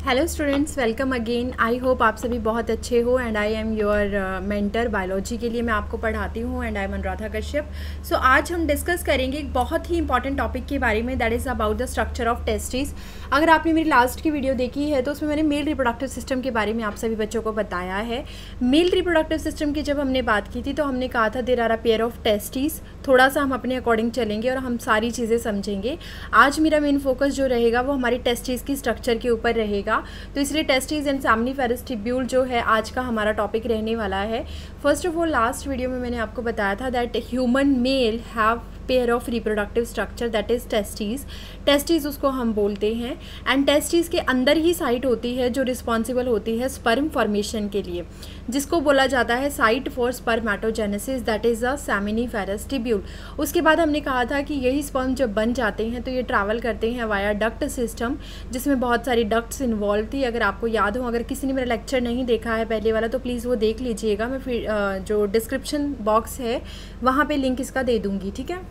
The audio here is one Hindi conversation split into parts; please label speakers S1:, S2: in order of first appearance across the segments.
S1: Hello students, welcome again. I hope आप सभी बहुत अच्छे हो and I am your mentor biology के लिए मैं आपको पढ़ाती हूँ and I am Anuradha Kashyap. So आज हम डिस्कस करेंगे एक बहुत ही इंपॉर्टेंट टॉपिक के बारे में, that is about the structure of testis. अगर आपने मेरी लास्ट की वीडियो देखी है तो उसमें मैंने मेल रिप्रोडक्टिव सिस्टम के बारे में आप सभी बच्चों को बताया है। मेल रिप्रोडक्टिव सिस्टम की जब हमने बात की थी तो हमने कहा था there are a pair of testis. थोड़ा सा हम अपने अकॉर्डिंग चलेंगे और हम सारी चीज़ें समझेंगे। आज मेरा मेन फोकस जो रहेगा वो हमारी टेस्टिस की स्ट्रक्चर के ऊपर रहेगा, तो इसलिए टेस्टिस एंड सेमनीफेरस ट्यूब्यूल जो है आज का हमारा टॉपिक रहने वाला है। First of all, last video में मैंने आपको बताया था that human male have pair of reproductive structure that is testis. Testis उसको हम बोलते हैं एंड टेस्टिस के अंदर ही साइट होती है जो रिस्पॉन्सिबल होती है स्पर्म फॉर्मेशन के लिए, जिसको बोला जाता है site for spermatogenesis, that is a seminiferous tubule. उसके बाद हमने कहा था कि यही स्पर्म जब बन जाते हैं तो ये ट्रैवल करते हैं वाया डक्ट सिस्टम, जिसमें बहुत सारी डक्ट्स इन्वॉल्व थी। अगर आपको याद हो, अगर किसी ने मेरा लेक्चर नहीं देखा है पहले वाला तो प्लीज़ वो देख लीजिएगा। मैं फिर जो डिस्क्रिप्शन बॉक्स है वहाँ पे लिंक इसका दे दूँगी, ठीक है।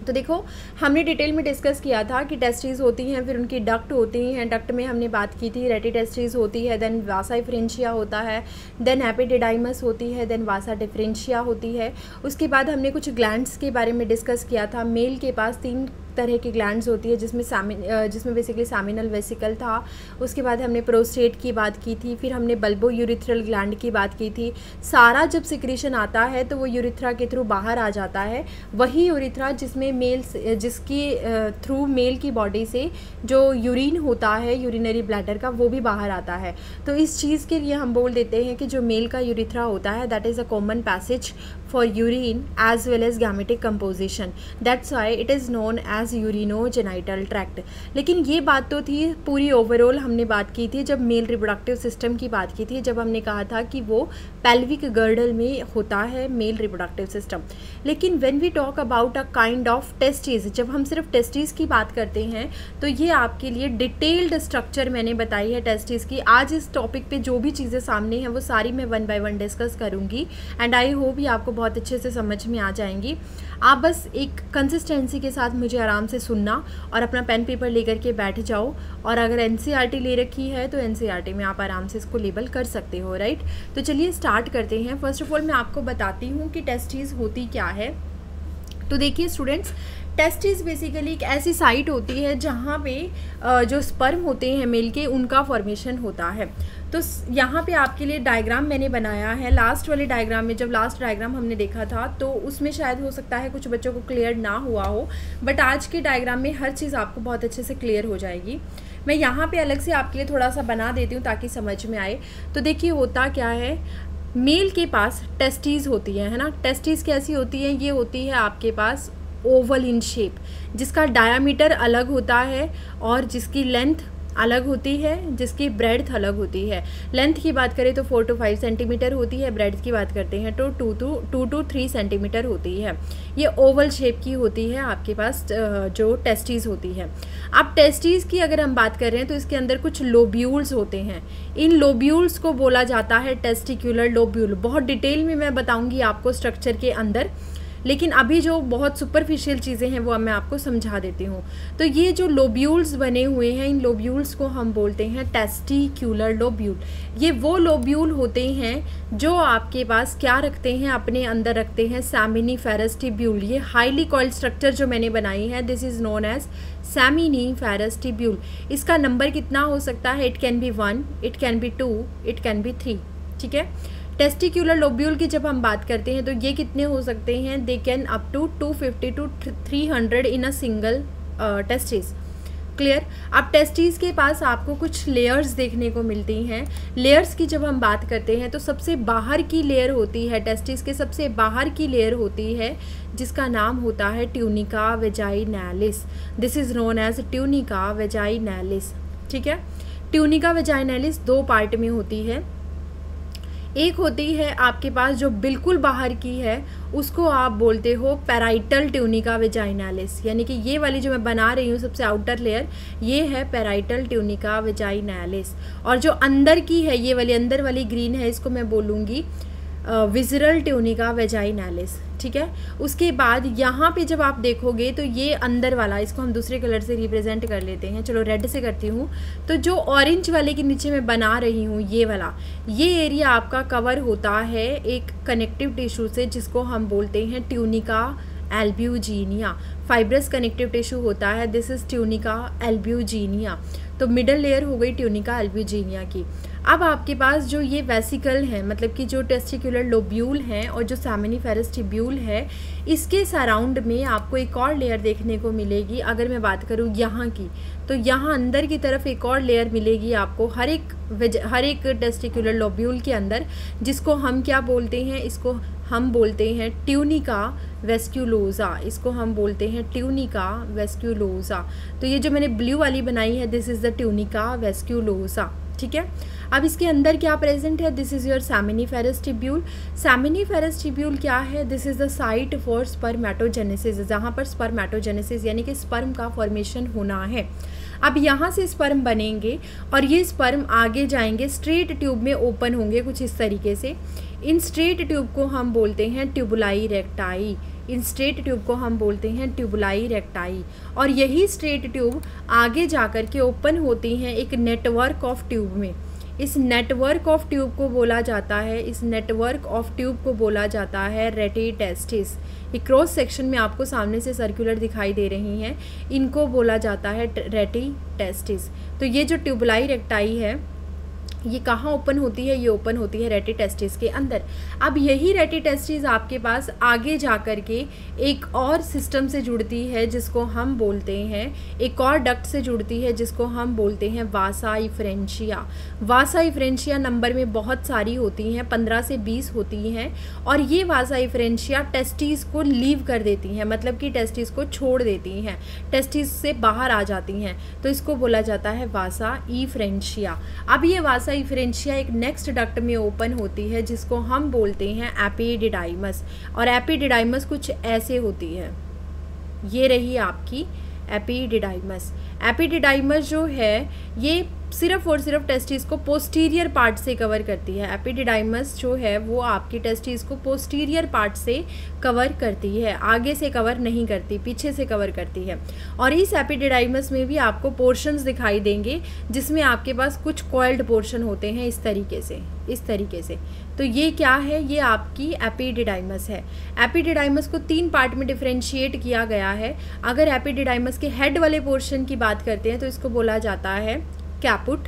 S1: तो देखो, हमने डिटेल में डिस्कस किया था कि टेस्टिस होती हैं, फिर उनकी डक्ट होती हैं। डक्ट में हमने बात की थी रेटी टेस्टिस होती है, देन वासा डिफरेंशिया होता है, देन एपिडिडाइमस होती है, देन वासा डिफरेंशिया होती है। उसके बाद हमने कुछ ग्लैंड्स के बारे में डिस्कस किया था। मेल के पास 3 तरह की ग्लैंड्स होती है, जिसमें बेसिकली सैमिनल वेसिकल था। उसके बाद हमने प्रोस्टेट की बात की थी, फिर हमने बल्बो यूरिथ्रल ग्लैंड की बात की थी। सारा जब सिक्रीशन आता है तो वो यूरिथ्रा के थ्रू बाहर आ जाता है। वही यूरिथ्रा जिसकी थ्रू मेल की बॉडी से जो यूरिन होता है यूरिनरी ब्लैडर का, वो भी बाहर आता है। तो इस चीज़ के लिए हम बोल देते हैं कि जो मेल का यूरिथ्रा होता है that is a common passage for urine as well as gametic composition, that's why it is known as urinogenital tract. लेकिन ये बात तो थी पूरी ओवरऑल हमने बात की थी जब मेल रिप्रोडक्टिव सिस्टम की बात की थी, जब हमने कहा था कि वो पेल्विक गर्डल में होता है मेल रिप्रोडक्टिव सिस्टम। लेकिन when we talk about a kind of testis, जब हम सिर्फ टेस्टिस की बात करते हैं तो ये आपके लिए डिटेल्ड स्ट्रक्चर मैंने बताई है टेस्टिस की। आज इस टॉपिक पे जो भी चीज़ें सामने हैं वो सारी मैं 1 बाय 1 डिस्कस करूँगी एंड आई होप ये आपको बहुत अच्छे से समझ में आ जाएंगी। आप बस एक कंसिस्टेंसी के साथ मुझे आराम से सुनना और अपना पेन पेपर लेकर के बैठ जाओ। और अगर एनसीईआरटी ले रखी है तो एनसीईआरटी में आप आराम से इसको लेबल कर सकते हो, राइट। तो चलिए स्टार्ट करते हैं। फर्स्ट ऑफ ऑल मैं आपको बताती हूँ कि टेस्टिस होती क्या है। तो देखिए स्टूडेंट्स, टेस्टिस बेसिकली एक ऐसी साइट होती है जहाँ पे जो स्पर्म होते हैं मेल के, उनका फॉर्मेशन होता है। तो यहाँ पे आपके लिए डायग्राम मैंने बनाया है। लास्ट वाले डायग्राम में, जब लास्ट डायग्राम हमने देखा था तो उसमें शायद हो सकता है कुछ बच्चों को क्लियर ना हुआ हो, बट आज के डायग्राम में हर चीज़ आपको बहुत अच्छे से क्लियर हो जाएगी। मैं यहाँ पे अलग से आपके लिए थोड़ा सा बना देती हूँ ताकि समझ में आए। तो देखिए होता क्या है, मेल के पास टेस्टिस होती है ना। टेस्टिस कैसी होती है? ये होती है आपके पास ओवल इन शेप, जिसका डायामीटर अलग होता है और जिसकी लेंथ अलग होती है, जिसकी ब्रेड्थ अलग होती है। लेंथ की बात करें तो 4 to 5 सेंटीमीटर होती है, ब्रेड्थ की बात करते हैं तो 2 to 3 सेंटीमीटर होती है। ये ओवल शेप की होती है आपके पास जो टेस्टिस होती है। अब टेस्टिस की अगर हम बात कर रहे हैं तो इसके अंदर कुछ लोब्यूल्स होते हैं। इन लोब्यूल्स को बोला जाता है टेस्टिक्युलर लोब्यूल। बहुत डिटेल में मैं बताऊँगी आपको स्ट्रक्चर के अंदर, लेकिन अभी जो बहुत सुपरफिशियल चीज़ें हैं वो मैं आपको समझा देती हूँ। तो ये जो लोब्यूल्स बने हुए हैं, इन लोब्यूल्स को हम बोलते हैं टेस्टिक्युलर लोब्यूल। ये वो लोब्यूल होते हैं जो आपके पास क्या रखते हैं, अपने अंदर रखते हैं सेमिनीफेरस ट्यूब्यूल। ये हाईली कॉइल्ड स्ट्रक्चर जो मैंने बनाई है this is known as seminiferous tubule. इसका नंबर कितना हो सकता है? It can be 1, it can be 2, it can be 3, ठीक है। टेस्टिक्युलर लोब्यूल की जब हम बात करते हैं तो ये कितने हो सकते हैं? They can up to 250 to 300 in a single testis. Clear. अब टेस्टिस के पास आपको कुछ लेयर्स देखने को मिलती हैं। लेयर्स की जब हम बात करते हैं तो सबसे बाहर की लेयर होती है, टेस्टिस के सबसे बाहर की लेयर होती है जिसका नाम होता है tunica vaginalis. This is known as tunica vaginalis, ठीक है। ट्यूनिका वेजाइनैलिस 2 पार्ट में होती है। एक होती है आपके पास जो बिल्कुल बाहर की है, उसको आप बोलते हो पैराइटल ट्यूनिका वेजाइनैलिस, यानी कि ये वाली जो मैं बना रही हूँ सबसे आउटर लेयर, ये है पैराइटल ट्यूनिका वेजाइनैलिस। और जो अंदर की है, ये वाली अंदर वाली ग्रीन है, इसको मैं बोलूँगी विज़रल ट्यूनिका वेजाइनालिस, ठीक है। उसके बाद यहाँ पे जब आप देखोगे तो ये अंदर वाला, इसको हम दूसरे कलर से रिप्रेजेंट कर लेते हैं, चलो रेड से करती हूँ। तो जो ऑरेंज वाले के नीचे मैं बना रही हूँ ये वाला, ये एरिया आपका कवर होता है एक कनेक्टिव टिश्यू से जिसको हम बोलते हैं ट्यूनिका एल्ब्यूजीनिया। फाइब्रस कनेक्टिव टिश्यू होता है, दिस इज़ ट्यूनिका एल्ब्यूजीनिया। तो मिडल लेयर हो गई ट्यूनिका एल्ब्यूजीनिया की। अब आपके पास जो ये वेसिकल है, मतलब कि जो टेस्टिकुलर लोब्यूल हैं और जो सेमिनिफेरस ट्यूब्यूल है, इसके सराउंड में आपको एक और लेयर देखने को मिलेगी। अगर मैं बात करूँ यहाँ की, तो यहाँ अंदर की तरफ एक और लेयर मिलेगी आपको हर एक टेस्टिकुलर लोब्यूल के अंदर, जिसको हम क्या बोलते हैं, इसको हम बोलते हैं ट्यूनिका वेस्क्यूलोसा। इसको हम बोलते हैं ट्यूनिका वेस्क्यूलोसा। तो ये जो मैंने ब्लू वाली बनाई है, दिस इज़ द ट्यूनिका वेस्क्यूलोसा, ठीक है। अब इसके अंदर क्या प्रेजेंट है, this is your seminiferous tubule. Seminiferous tubule क्या है, this is the site for spermatogenesis, जहाँ पर स्पर्मेटोजेनेसिस यानी कि स्पर्म का फॉर्मेशन होना है। अब यहाँ से स्पर्म बनेंगे और ये स्पर्म आगे जाएंगे, स्ट्रेट ट्यूब में ओपन होंगे कुछ इस तरीके से। इन स्ट्रेट ट्यूब को हम बोलते हैं tubuli recti. In straight tube को हम बोलते हैं ट्यूबुलाई रेक्टाई। और यही स्ट्रेट ट्यूब आगे जाकर के ओपन होती हैं एक नेटवर्क ऑफ ट्यूब में। इस नेटवर्क ऑफ ट्यूब को बोला जाता है, इस नेटवर्क ऑफ ट्यूब को बोला जाता है रेटिटेस्टिस। ये क्रॉस सेक्शन में आपको सामने से सर्कुलर दिखाई दे रही हैं, इनको बोला जाता है रेटिटेस्टिस। तो ये जो ट्यूबुलाई रेक्टाई है ये कहाँ ओपन होती है, ये ओपन होती है रेटिटेस्टिस के अंदर। अब यही रेटिटेस्टिस आपके पास आगे जा कर के एक और सिस्टम से जुड़ती है जिसको हम बोलते हैं, एक और डक्ट से जुड़ती है जिसको हम बोलते हैं वासा इफ्रेंशिया। वासा इफ्रेंशिया नंबर में बहुत सारी होती हैं, 15 से 20 होती हैं। और ये वासा इफ्रेंशिया टेस्टिस को लीव कर देती हैं, मतलब कि टेस्टिस को छोड़ देती हैं, टेस्टिस से बाहर आ जाती हैं। तो इसको बोला जाता है वासा इफ्रेंशिया। अब ये वासा इफ्रेंशिया एक नेक्स्ट डक्ट में ओपन होती है जिसको हम बोलते हैं एपिडिडाइमस। और एपिडिडाइमस कुछ ऐसे होती है, ये रही आपकी एपिडिडाइमस। एपिडिडाइमस जो है ये सिर्फ और सिर्फ टेस्टिस को पोस्टीरियर पार्ट से कवर करती है। एपिडिडाइमस जो है वो आपकी टेस्टिस को पोस्टीरियर पार्ट से कवर करती है, आगे से कवर नहीं करती, पीछे से कवर करती है। और इस एपिडिडाइमस में भी आपको पोर्शंस दिखाई देंगे जिसमें आपके पास कुछ कॉइल्ड पोर्शन होते हैं इस तरीके से। तो ये क्या है, ये आपकी एपिडिडाइमस है। एपिडिडाइमस को 3 पार्ट में डिफरेंशिएट किया गया है। अगर एपिडिडाइमस के हेड वाले पोर्शन की बात करते हैं तो इसको बोला जाता है कैपुट।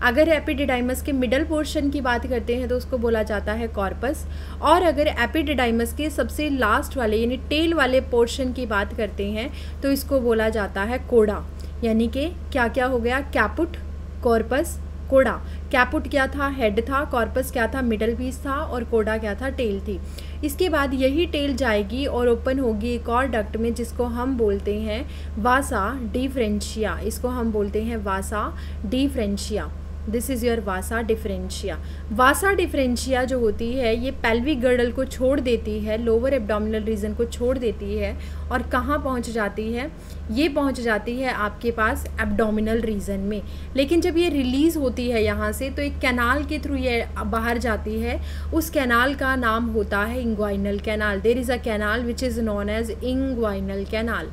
S1: अगर एपिडिडाइमस के मिडल पोर्शन की बात करते हैं तो उसको बोला जाता है कॉर्पस। और अगर एपिडिडाइमस के सबसे लास्ट वाले यानी टेल वाले पोर्शन की बात करते हैं तो इसको बोला जाता है कोडा। यानी कि क्या क्या हो गया, कैपुट, कॉर्पस, कोडा। कैपुट क्या था, हेड था, कॉर्पस क्या था, मिडल पीस था, और कोडा क्या था, टेल थी। इसके बाद यही टेल जाएगी और ओपन होगी एक और डक्ट में जिसको हम बोलते हैं वासा डिफरेंशिया। इसको हम बोलते हैं vasa deferentia. This is your vasa differentia. Vasa deferentia जो होती है ये पेल्विक गर्डल को छोड़ देती है, लोअर एब्डोमिनल रीजन को छोड़ देती है। और कहाँ पहुँच जाती है, ये पहुँच जाती है आपके पास एब्डोमिनल रीजन में। लेकिन जब ये रिलीज़ होती है यहाँ से तो एक कैनाल के थ्रू ये बाहर जाती है। उस कैनाल का नाम होता है inguinal canal. There is a canal which is known as inguinal canal.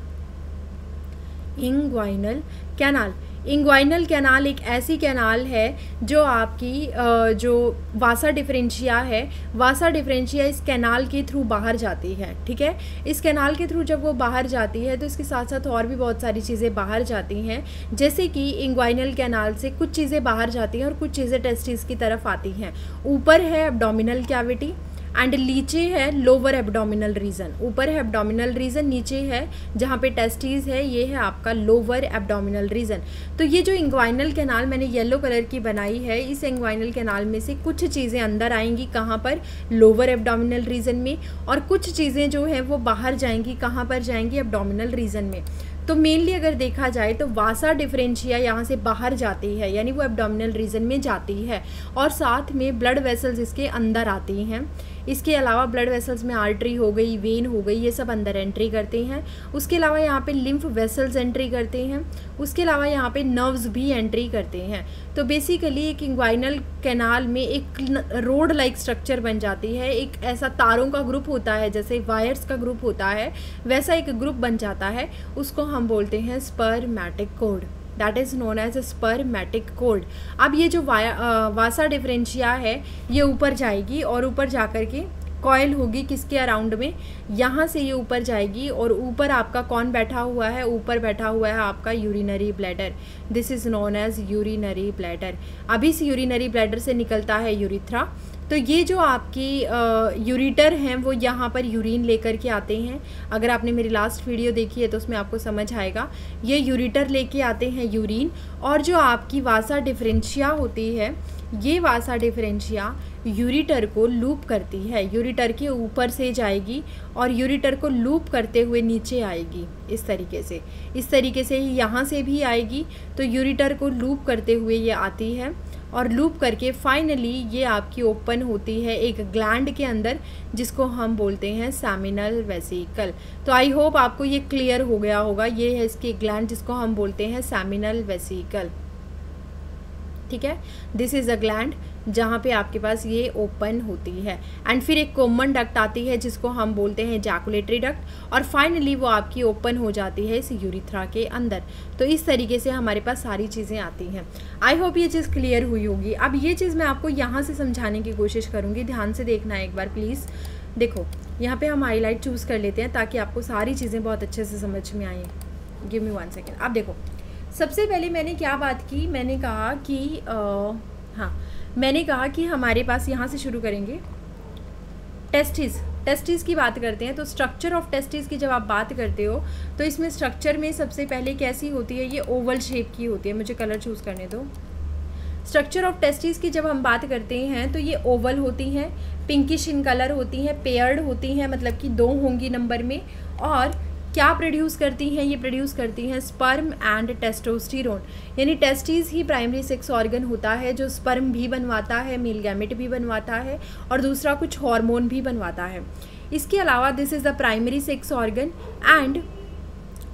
S1: Inguinal canal, inguinal canal एक ऐसी कैनाल है जो आपकी जो वासा डिफरेंशिया है, वासा डिफरेंशिया इस कैनाल के थ्रू बाहर जाती है, ठीक है। इस कैनाल के थ्रू जब वो बाहर जाती है तो इसके साथ साथ और भी बहुत सारी चीज़ें बाहर जाती हैं। जैसे कि इंग्वाइनल कैनाल से कुछ चीज़ें बाहर जाती हैं और कुछ चीज़ें टेस्टिस की तरफ आती हैं। ऊपर है एब्डोमिनल कैविटी एंड नीचे है लोअर एब्डोमिनल रीजन। ऊपर है एब्डोमिनल रीजन, नीचे है जहाँ पे टेस्टिस है ये है आपका लोअर एब्डोमिनल रीजन। तो ये जो इंग्वाइनल कैनाल मैंने येलो कलर की बनाई है, इस इंग्वाइनल कैनाल में से कुछ चीज़ें अंदर आएंगी, कहाँ पर, लोअर एब्डोमिनल रीजन में। और कुछ चीज़ें जो हैं वो बाहर जाएंगी, कहाँ पर जाएंगी, एब्डोमिनल रीजन में। तो मेनली अगर देखा जाए तो वासा डिफरेंशिया यहाँ से बाहर जाती है, यानी वो एब्डोमिनल रीजन में जाती है। और साथ में ब्लड वेसल्स इसके अंदर आती हैं। इसके अलावा ब्लड वेसल्स में आर्टरी हो गई, वेन हो गई, ये सब अंदर एंट्री करते हैं। उसके अलावा यहाँ पे लिम्फ वेसल्स एंट्री करते हैं। उसके अलावा यहाँ पे नर्व्स भी एंट्री करते हैं। तो बेसिकली एक इंग्वाइनल कैनाल में एक रोड लाइक स्ट्रक्चर बन जाती है। एक ऐसा तारों का ग्रुप होता है, जैसे वायर्स का ग्रुप होता है, वैसा एक ग्रुप बन जाता है। उसको हम बोलते हैं spermatic cord, that is known as spermatic cord. अब ये जो वासा डिफरेंशिया है ये ऊपर जाएगी और ऊपर जा कर के कॉयल होगी किसके अराउंड में, यहाँ से ये ऊपर जाएगी और ऊपर आपका कौन बैठा हुआ है, ऊपर बैठा हुआ है आपका urinary bladder. This is known as urinary bladder. अभी इस यूरिनरी ब्लैडर से निकलता है यूरिथ्रा। तो ये जो आपकी यूरिटर हैं वो यहाँ पर यूरिन लेकर के आते हैं। अगर आपने मेरी लास्ट वीडियो देखी है तो उसमें आपको समझ आएगा। ये यूरिटर लेके आते हैं यूरिन, और जो आपकी वासा डिफरेंशिया होती है, ये वासा डिफरेंशिया यूरिटर को लूप करती है। यूरिटर के ऊपर से जाएगी और यूरिटर को लूप करते हुए नीचे आएगी इस तरीके से ही यहाँ से भी आएगी। तो यूरिटर को लूप करते हुए ये आती है और लूप करके फाइनली ये आपकी ओपन होती है एक ग्लैंड के अंदर, जिसको हम बोलते हैं सेमिनल वेसिकल। तो आई होप आपको ये क्लियर हो गया होगा। ये है इसकी ग्लैंड जिसको हम बोलते हैं सेमिनल वेसिकल। ठीक है, दिस इज़ अ ग्लैंड जहाँ पे आपके पास ये ओपन होती है। एंड फिर एक कॉमन डक्ट आती है जिसको हम बोलते हैं जैकुलेटरी डक्ट, और फाइनली वो आपकी ओपन हो जाती है इस यूरिथ्रा के अंदर। तो इस तरीके से हमारे पास सारी चीज़ें आती हैं। आई होप ये चीज़ क्लियर हुई होगी। अब ये चीज़ मैं आपको यहाँ से समझाने की कोशिश करूँगी, ध्यान से देखना एक बार प्लीज़। देखो यहाँ पर हम हाईलाइट चूज़ कर लेते हैं ताकि आपको सारी चीज़ें बहुत अच्छे से समझ में आएँ। Give me 1 second. अब देखो सबसे पहले मैंने क्या बात की, मैंने कहा कि मैंने कहा कि हमारे पास यहाँ से शुरू करेंगे। टेस्टिस की बात करते हैं। तो स्ट्रक्चर ऑफ टेस्टिस की जब आप बात करते हो तो इसमें स्ट्रक्चर में सबसे पहले कैसी होती है, ये ओवल शेप की होती है। मुझे कलर चूज़ करने दो। स्ट्रक्चर ऑफ टेस्टिस की जब हम बात करते हैं तो ये ओवल होती हैं, पिंकिश इन कलर होती हैं, पेयर्ड होती हैं, मतलब कि 2 होंगी नंबर में। और क्या प्रोड्यूस करती हैं, ये प्रोड्यूस करती हैं स्पर्म एंड टेस्टोस्टेरोन। यानी टेस्टिस ही प्राइमरी सेक्स ऑर्गन होता है जो स्पर्म भी बनवाता है, मेल गैमेट भी बनवाता है, और दूसरा कुछ हार्मोन भी बनवाता है। इसके अलावा this is the primary sex organ. And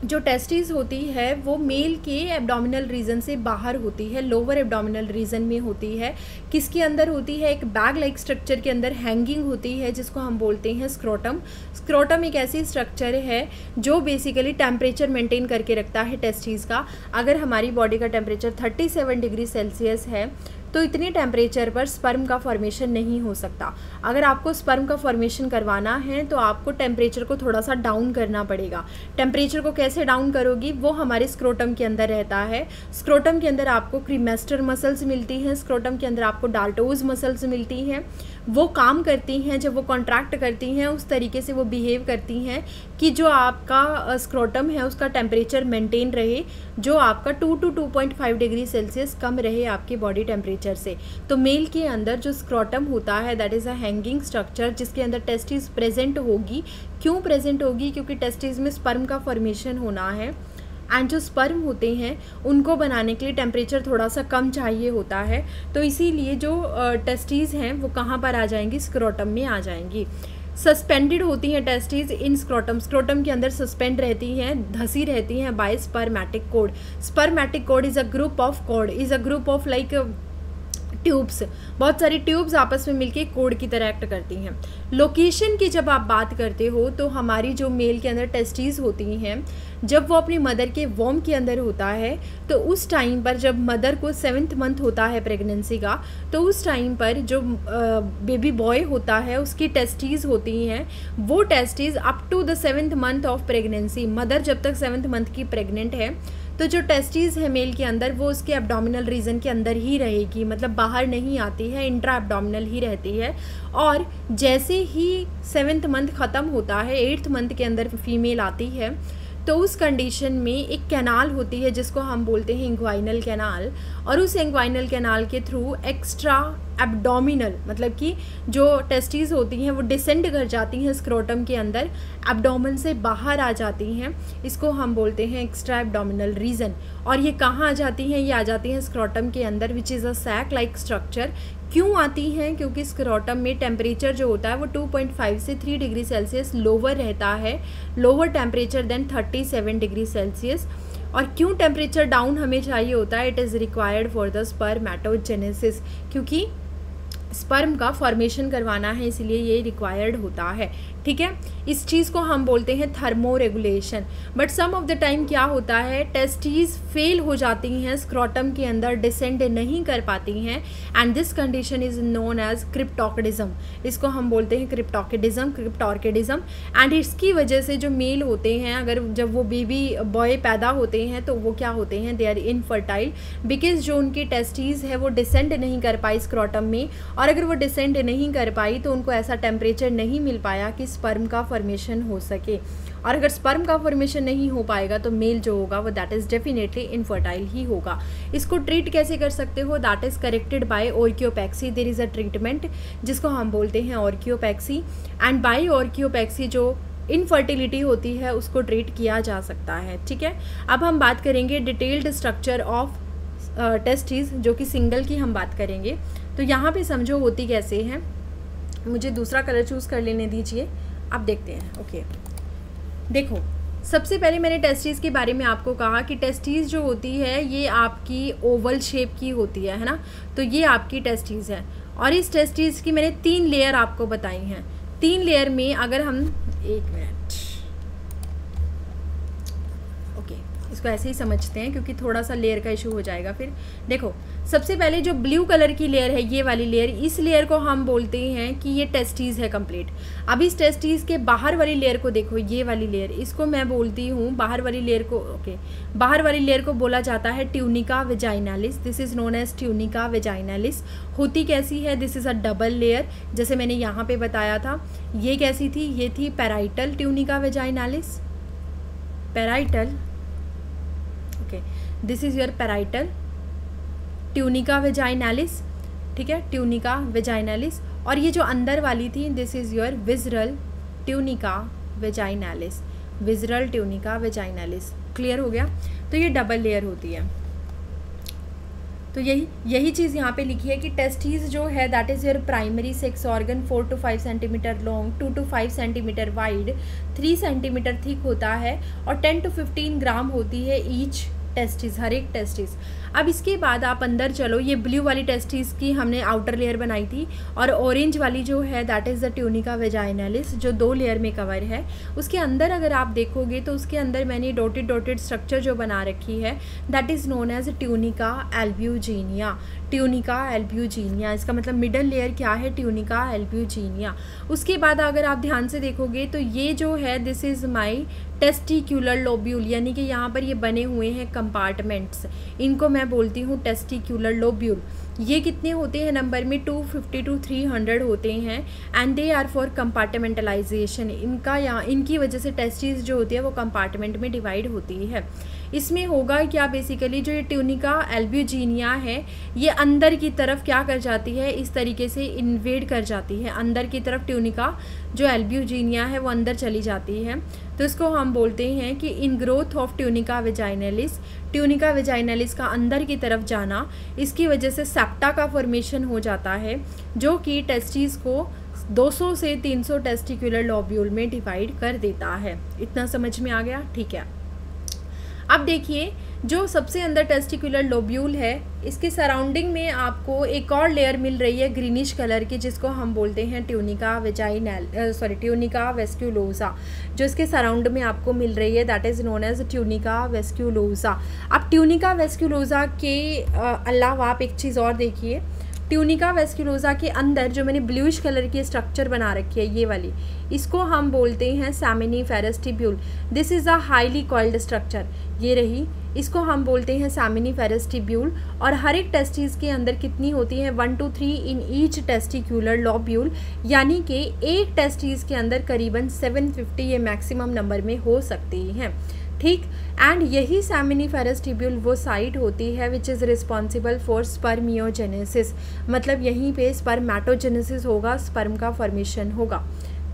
S1: जो टेस्टिस होती है वो मेल के एब्डोमिनल रीजन से बाहर होती है, लोअर एब्डोमिनल रीजन में होती है। किसके अंदर होती है, एक बैग लाइक स्ट्रक्चर के अंदर हैंगिंग होती है जिसको हम बोलते हैं स्क्रोटम। स्क्रोटम एक ऐसी स्ट्रक्चर है जो बेसिकली टेम्परेचर मेंटेन करके रखता है टेस्टिस का। अगर हमारी बॉडी का टेम्परेचर 37 डिग्री सेल्सियस है तो इतने टेम्परेचर पर स्पर्म का फॉर्मेशन नहीं हो सकता। अगर आपको स्पर्म का फॉर्मेशन करवाना है तो आपको टेम्परेचर को थोड़ा सा डाउन करना पड़ेगा। टेम्परेचर को कैसे डाउन करोगी, वो हमारे स्क्रोटम के अंदर रहता है। स्क्रोटम के अंदर आपको क्रीमेस्टर मसल्स मिलती हैं, स्क्रोटम के अंदर आपको डाल्टोज मसल्स मिलती हैं। वो काम करती हैं, जब वो कॉन्ट्रैक्ट करती हैं उस तरीके से वो बिहेव करती हैं कि जो आपका स्क्रोटम है उसका टेम्परेचर मेंटेन रहे, जो आपका 2 to 2.5 डिग्री सेल्सियस कम रहे आपकी बॉडी टेम्परेचर से। तो मेल के अंदर जो स्क्रोटम होता है that is a hanging structure जिसके अंदर टेस्टिस प्रेजेंट होगी। क्यों प्रेजेंट होगी, क्योंकि टेस्टिस में स्पर्म का फॉर्मेशन होना है। एंड जो स्पर्म होते हैं उनको बनाने के लिए टेम्परेचर थोड़ा सा कम चाहिए होता है। तो इसीलिए जो टेस्टिस हैं वो कहाँ पर आ जाएंगी, स्क्रोटम में आ जाएंगी। सस्पेंडेड होती हैं टेस्टिस इन स्क्रोटम, स्क्रोटम के अंदर सस्पेंड रहती हैं, धसी रहती हैं by spermatic cord. Spermatic cord is a group of cord, is a group of like tubes. बहुत सारी ट्यूब्स आपस में मिलके कोड की तरह एक्ट करती हैं। लोकेशन की जब आप बात करते हो तो हमारी जो मेल के अंदर टेस्टिस होती हैं, जब वो अपनी मदर के वॉर्म के अंदर होता है तो उस टाइम पर जब मदर को 7th मंथ होता है प्रेगनेंसी का, तो उस टाइम पर जो बेबी बॉय होता है उसकी टेस्टिस होती हैं। वो testis up to the 7th month of pregnancy, mother जब तक 7th मंथ की प्रेग्नेंट है तो जो टेस्टिस है मेल के अंदर वो उसके एब्डोमिनल रीजन के अंदर ही रहेगी, मतलब बाहर नहीं आती है, इंट्रा एब्डोमिनल ही रहती है। और जैसे ही 7th मंथ ख़त्म होता है, 8th मंथ के अंदर फीमेल आती है, तो उस कंडीशन में एक कैनाल होती है जिसको हम बोलते हैं इंग्वाइनल कैनाल, और उस इंग्वाइनल कैनाल के थ्रू एक्स्ट्रा एब्डोमिनल, मतलब कि जो टेस्टिस होती हैं वो डिसेंड कर जाती हैं स्क्रोटम के अंदर, एब्डोमेन से बाहर आ जाती हैं। इसको हम बोलते हैं एक्स्ट्रा एब्डोमिनल रीजन। और ये कहाँ आ जाती हैं, ये आ जाती हैं स्क्रोटम के अंदर, which is a sac like structure. क्यों आती हैं? क्योंकि स्क्रोटम में टेम्परेचर जो होता है वो 2.5 से 3 डिग्री सेल्सियस लोअर रहता है, lower temperature then 37 degree Celsius. और क्यों टेम्परेचर डाउन हमें चाहिए होता है? It is required for the spermatogenesis, क्योंकि स्पर्म का फॉर्मेशन करवाना है, इसलिए ये रिक्वायर्ड होता है। ठीक है, इस चीज़ को हम बोलते हैं thermoregulation. But some of the time क्या होता है, टेस्टीज फेल हो जाती हैं, स्क्रोटम के अंदर डिसेंड नहीं कर पाती हैं, and this condition is known as cryptorchidism. इसको हम बोलते हैं क्रिप्टोर्किडिज्म। एंड इसकी वजह से जो मेल होते हैं, अगर जब वो बेबी बॉय पैदा होते हैं तो वो क्या होते हैं, दे आर इनफर्टाइल, बिकॉज जो उनकी टेस्टीज है वो डिसेंड नहीं कर पाई स्क्रोटम में, और अगर वो डिसेंड नहीं कर पाई तो उनको ऐसा टेम्परेचर नहीं मिल पाया कि स्पर्म का फॉर्मेशन हो सके। और अगर स्पर्म का फॉर्मेशन नहीं हो पाएगा तो मेल जो होगा वो दैट इज़ डेफिनेटली इनफर्टाइल ही होगा। इसको ट्रीट कैसे कर सकते हो? That is corrected by orchiopexy. There is a treatment जिसको हम बोलते हैं ऑर्कियोपैक्सी, एंड बाय ऑर्कियोपैक्सी जो इनफर्टिलिटी होती है उसको ट्रीट किया जा सकता है। ठीक है, अब हम बात करेंगे डिटेल्ड स्ट्रक्चर ऑफ टेस्टीज, जो कि सिंगल की हम बात करेंगे। तो यहाँ पे समझो होती कैसे हैं। मुझे दूसरा कलर चूज़ कर लेने दीजिए, अब देखते हैं। ओके, देखो सबसे पहले मैंने टेस्टीज़ के बारे में आपको कहा कि टेस्टीज़ जो होती है ये आपकी ओवल शेप की होती है ना। तो ये आपकी टेस्टीज़ है, और इस टेस्टीज़ की मैंने 3 लेयर आपको बताई हैं। 3 लेयर में अगर हम, एक मिनट, ओके, इसको ऐसे ही समझते हैं क्योंकि थोड़ा सा लेयर का इशू हो जाएगा फिर। देखो सबसे पहले जो ब्लू कलर की लेयर है, ये वाली लेयर, इस लेयर को हम बोलते हैं कि ये टेस्टीज़ है कंप्लीट। अब इस टेस्टीज़ के बाहर वाली लेयर को देखो, ये वाली लेयर, इसको मैं बोलती हूँ बाहर वाली लेयर को, ओके, बाहर वाली लेयर को बोला जाता है tunica vaginalis. This is known as tunica vaginalis. होती कैसी है? This is a double layer, जैसे मैंने यहाँ पे बताया था। ये कैसी थी? ये थी parietal tunica vaginalis, parietal, okay, this is your parietal tunica vaginalis. ठीक है, ट्यूनिका वेजाइनालिस। और ये जो अंदर वाली थी, this is your visceral tunica vaginalis, visceral tunica vaginalis. Clear हो गया? तो ये डबल लेयर होती है। तो यही चीज़ यहाँ पे लिखी है कि टेस्टीज जो है that is your primary sex organ, 4 to 5 centimetre long, 2 to 5 centimetre wide, 3 centimetre thick होता है, और 10 to 15 ग्राम होती है ईच टेस्टिस, हर एक टेस्टिस। अब इसके बाद आप अंदर चलो, ये ब्लू वाली टेस्टिस की हमने आउटर लेयर बनाई थी, और ऑरेंज वाली जो है दैट इज़ द ट्यूनिका वेजाइनालिस, जो 2 लेयर में कवर है। उसके अंदर अगर आप देखोगे तो उसके अंदर मैंने डॉटेड स्ट्रक्चर जो बना रखी है that is known as tunica albuginea, tunica albuginea. इसका मतलब मिडल लेयर क्या है? Tunica albuginea. उसके बाद अगर आप ध्यान से देखोगे तो ये जो है this is my testicular lobule, यानी कि यहाँ पर ये बने हुए हैं कंपार्टमेंट्स, इनको मैं बोलती हूँ टेस्टिक्यूलर लोब्यूल। ये कितने होते हैं नंबर में? 250 to 300 होते हैं, and they are for compartmentalisation. इनकी वजह से टेस्टिस जो होती है वो कंपार्टमेंट में डिवाइड होती है। इसमें होगा क्या, बेसिकली जो ये ट्यूनिका एल्ब्यूजीनिया है ये अंदर की तरफ क्या कर जाती है, इस तरीके से इन्वेड कर जाती है अंदर की तरफ। ट्यूनिका जो एल्ब्यूजीनिया है वो अंदर चली जाती है, तो इसको हम बोलते हैं कि in growth of tunica vaginalis, tunica vaginalis का अंदर की तरफ जाना, इसकी वजह से सेप्टा का फॉर्मेशन हो जाता है, जो कि टेस्टिस को 200 से 300 टेस्टिकुलर लोब्यूल में डिवाइड कर देता है। इतना समझ में आ गया? ठीक है। अब देखिए जो सबसे अंदर टेस्टिकुलर लोब्यूल है, इसके सराउंडिंग में आपको एक और लेयर मिल रही है ग्रीनिश कलर की, जिसको हम बोलते हैं ट्यूनिका ट्यूनिका वेस्क्यूलोसा, जो इसके सराउंड में आपको मिल रही है that is known as tunica vasculosa. अब ट्यूनिका वेस्क्यूलोसा के अलावा आप एक चीज़ और देखिए, ट्यूनिका वेस्क्यूलोसा के अंदर जो मैंने ब्लूइश कलर की स्ट्रक्चर बना रखी है ये वाली, इसको हम बोलते हैं seminiferous tubule. This is a highly coiled structure, ये रही, इसको हम बोलते हैं सेमिनिफेरस ट्यूब्यूल। और हर एक टेस्टिस के अंदर कितनी होती है? 1 to 3 in each testicular lobule, यानी कि एक टेस्टिस के अंदर करीबन 750 ये मैक्सिमम नंबर में हो सकती हैं। ठीक, एंड यही सेमिनिफेरस ट्यूब्यूल वो साइट होती है which is responsible for spermiogenesis, मतलब यहीं पे स्पर्मेटोजेनेसिस होगा, स्पर्म का फॉर्मेशन होगा।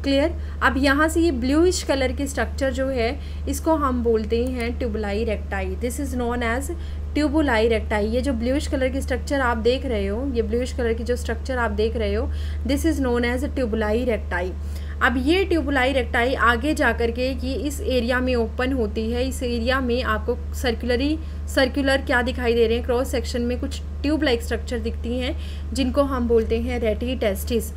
S1: क्लियर? अब यहाँ से ये ब्लूइश कलर की स्ट्रक्चर जो है इसको हम बोलते हैं tubuli recti. This is known as tubuli recti. ये जो ब्लूइश कलर की स्ट्रक्चर आप देख रहे हो, ये ब्लूइश कलर की जो स्ट्रक्चर आप देख रहे हो, this is known as tubuli recti. अब ये ट्यूबुलाई रेक्टाई आगे जा कर के ये इस एरिया में ओपन होती है। इस एरिया में आपको सर्कुलर क्या दिखाई दे रहे हैं, क्रॉस सेक्शन में कुछ ट्यूब लाइक स्ट्रक्चर दिखती हैं जिनको हम बोलते हैं रेटी टेस्टिस।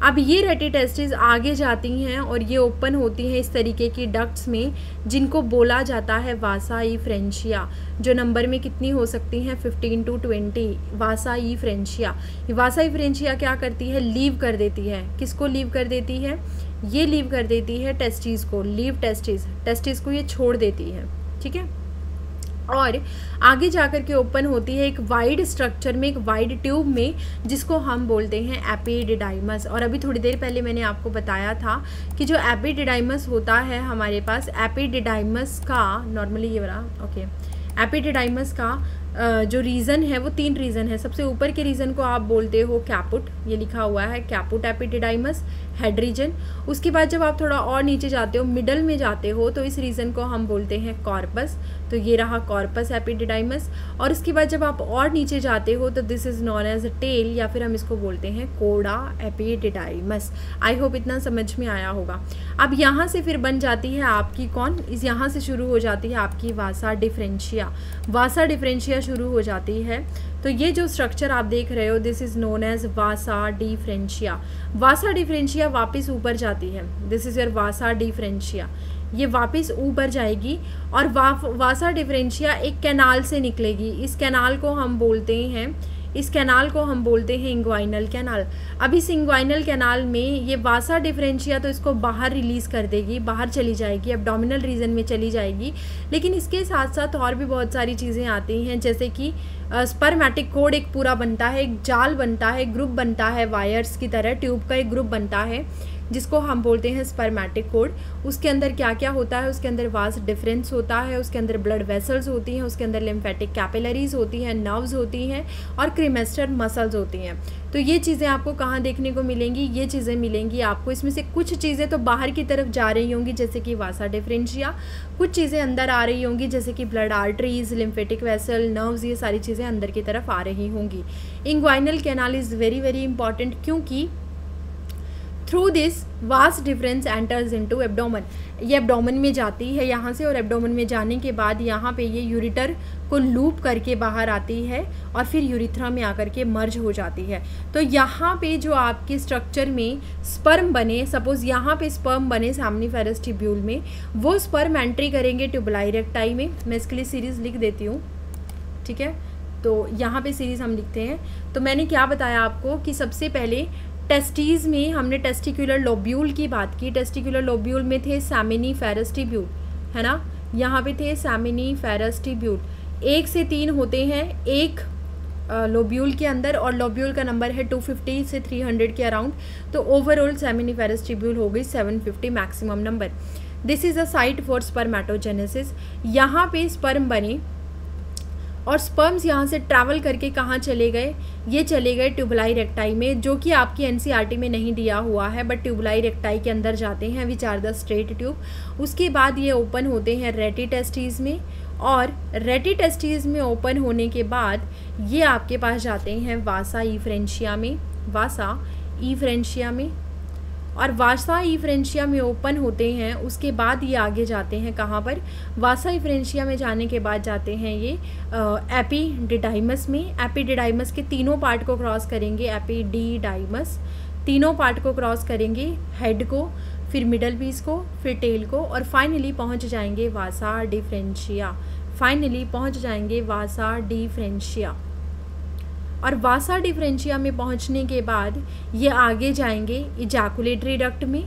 S1: अब ये रेटी टेस्टिस आगे जाती हैं और ये ओपन होती हैं इस तरीके की डक्ट्स में जिनको बोला जाता है वासा इफ्रेंशिया, जो नंबर में कितनी हो सकती हैं 15 to 20। वासा इफ्रेंशिया, वासा इफ्रेंशिया क्या करती है, लीव कर देती है। किसको लीव कर देती है, ये लीव कर देती है टेस्टिस को, लीव टेस्टिस को ये छोड़ देती है, ठीक है। और आगे जाकर के ओपन होती है एक वाइड स्ट्रक्चर में, एक वाइड ट्यूब में, जिसको हम बोलते हैं एपिडिडाइमस। और अभी थोड़ी देर पहले मैंने आपको बताया था कि जो एपिडिडाइमस होता है हमारे पास, एपिडिडाइमस का नॉर्मली ये वाला ओके, एपिडिडाइमस का जो रीज़न है वो 3 रीज़न है। सबसे ऊपर के रीज़न को आप बोलते हो कैपुट, ये लिखा हुआ है कैपुट एपिडिडाइमस, हेड रीजन। उसके बाद जब आप थोड़ा और नीचे जाते हो, मिडल में जाते हो, तो इस रीजन को हम बोलते हैं कॉर्पस, तो ये रहा कॉर्पस एपिडिडाइमस। और इसके बाद जब आप और नीचे जाते हो तो this is known as tail, या फिर हम इसको बोलते हैं कोडा एपिडिडाइमस। आई होप इतना समझ में आया होगा। अब यहाँ से फिर बन जाती है आपकी कौन, इस यहाँ से शुरू हो जाती है आपकी वासा डिफरेंशिया। वासा डिफरेंशिया शुरू हो जाती है। तो ये जो स्ट्रक्चर आप देख रहे हो this is known as vasa differentia. Vasa differentia वापस ऊपर जाती है, this is your vasa differentia. ये वापस ऊपर जाएगी और वासा डिफरेंशिया एक कैनाल से निकलेगी। इस कैनाल को हम बोलते हैं, इस कैनाल को हम बोलते हैं इंग्वाइनल कैनाल। अब इस इंग्वाइनल कैनाल में ये वासा डिफरेंशिया तो इसको बाहर रिलीज़ कर देगी, बाहर चली जाएगी, एब्डोमिनल रीजन में चली जाएगी। लेकिन इसके साथ साथ और भी बहुत सारी चीज़ें आती हैं, जैसे कि स्पर्मेटिक कोड एक पूरा बनता है, एक जाल बनता है, ग्रुप बनता है, वायर्स की तरह ट्यूब का एक ग्रुप बनता है जिसको हम बोलते हैं स्पर्मेटिक कोड। उसके अंदर क्या क्या होता है, उसके अंदर वास डिफरेंस होता है, उसके अंदर ब्लड वेसल्स होती हैं, उसके अंदर लिम्फेटिक कैपिलरीज होती हैं, नर्व्स होती हैं और क्रीमेस्टर मसल्स होती हैं। तो ये चीज़ें आपको कहाँ देखने को मिलेंगी, ये चीज़ें मिलेंगी आपको, इसमें से कुछ चीज़ें तो बाहर की तरफ जा रही होंगी जैसे कि वासा डिफरेंशिया, कुछ चीज़ें अंदर आ रही होंगी जैसे कि blood arteries, lymphatic vessel, nerves, ये सारी चीज़ें अंदर की तरफ आ रही होंगी। Inguinal canal is very very important, क्योंकि through this vas deferens enters into abdomen. ये एब्डोमेन में जाती है यहाँ से, और एब्डोमेन में जाने के बाद यहाँ पे ये यूरिटर को लूप करके बाहर आती है और फिर यूरिथ्रा में आकर के मर्ज हो जाती है। तो यहाँ पे जो आपके स्ट्रक्चर में स्पर्म बने, सपोज यहाँ पे स्पर्म बने सामनीफेरस ट्यूब्यूल में, वो स्पर्म एंट्री करेंगे ट्यूबुलाई रेक्टाई में। मैं इसके लिए सीरीज़ लिख देती हूँ, ठीक है। तो यहाँ पे सीरीज़ हम लिखते हैं। तो मैंने क्या बताया आपको कि सबसे पहले टेस्टीज़ में हमने टेस्टिकुलर लोब्यूल की बात की। टेस्टिकुलर लोब्यूल में थे सेमिनीफेरस ट्यूब्यूल, है ना, यहाँ पे थे सेमिनीफेरस ट्यूब्यूल। 1 से 3 होते हैं एक लोब्यूल के अंदर, और लोब्यूल का नंबर है 250 से 300 के अराउंड। तो ओवरऑल सेमिनीफेरस ट्यूब्यूल हो गई 750 maximum number. This is a site for spermatogenesis. यहाँ पे स्पर्म बने और स्पर्म्स यहाँ से ट्रैवल करके कहाँ चले गए, ये चले गए ट्यूबुलाई रेक्टाई में, जो कि आपकी एनसीईआरटी में नहीं दिया हुआ है, बट ट्यूबुलाई रेक्टाई के अंदर जाते हैं, which are the straight tube. उसके बाद ये ओपन होते हैं रेटी टेस्टीज़ में, और रेटी टेस्टीज़ में ओपन होने के बाद ये आपके पास जाते हैं वासा इफ्रेंशिया में, वासा इफ्रेंशिया में। और वासा इफ्रेंशिया में ओपन होते हैं, उसके बाद ये आगे जाते हैं कहाँ पर, वासा इफ्रेंशिया में जाने के बाद जाते हैं ये एपिडिडाइमस में। एपिडिडाइमस के तीनों पार्ट को क्रॉस करेंगे, एपिडिडाइमस तीनों पार्ट को क्रॉस करेंगे, हेड को, फिर मिडल पीस को, फिर टेल को, और फाइनली पहुँच जाएंगे वासा डिफरेंशिया। फाइनली पहुँच जाएंगे वासा डिफरेंशिया। और वासा डिफरेंशिया में पहुंचने के बाद ये आगे जाएंगे इजैकुलेटरी डक्ट में।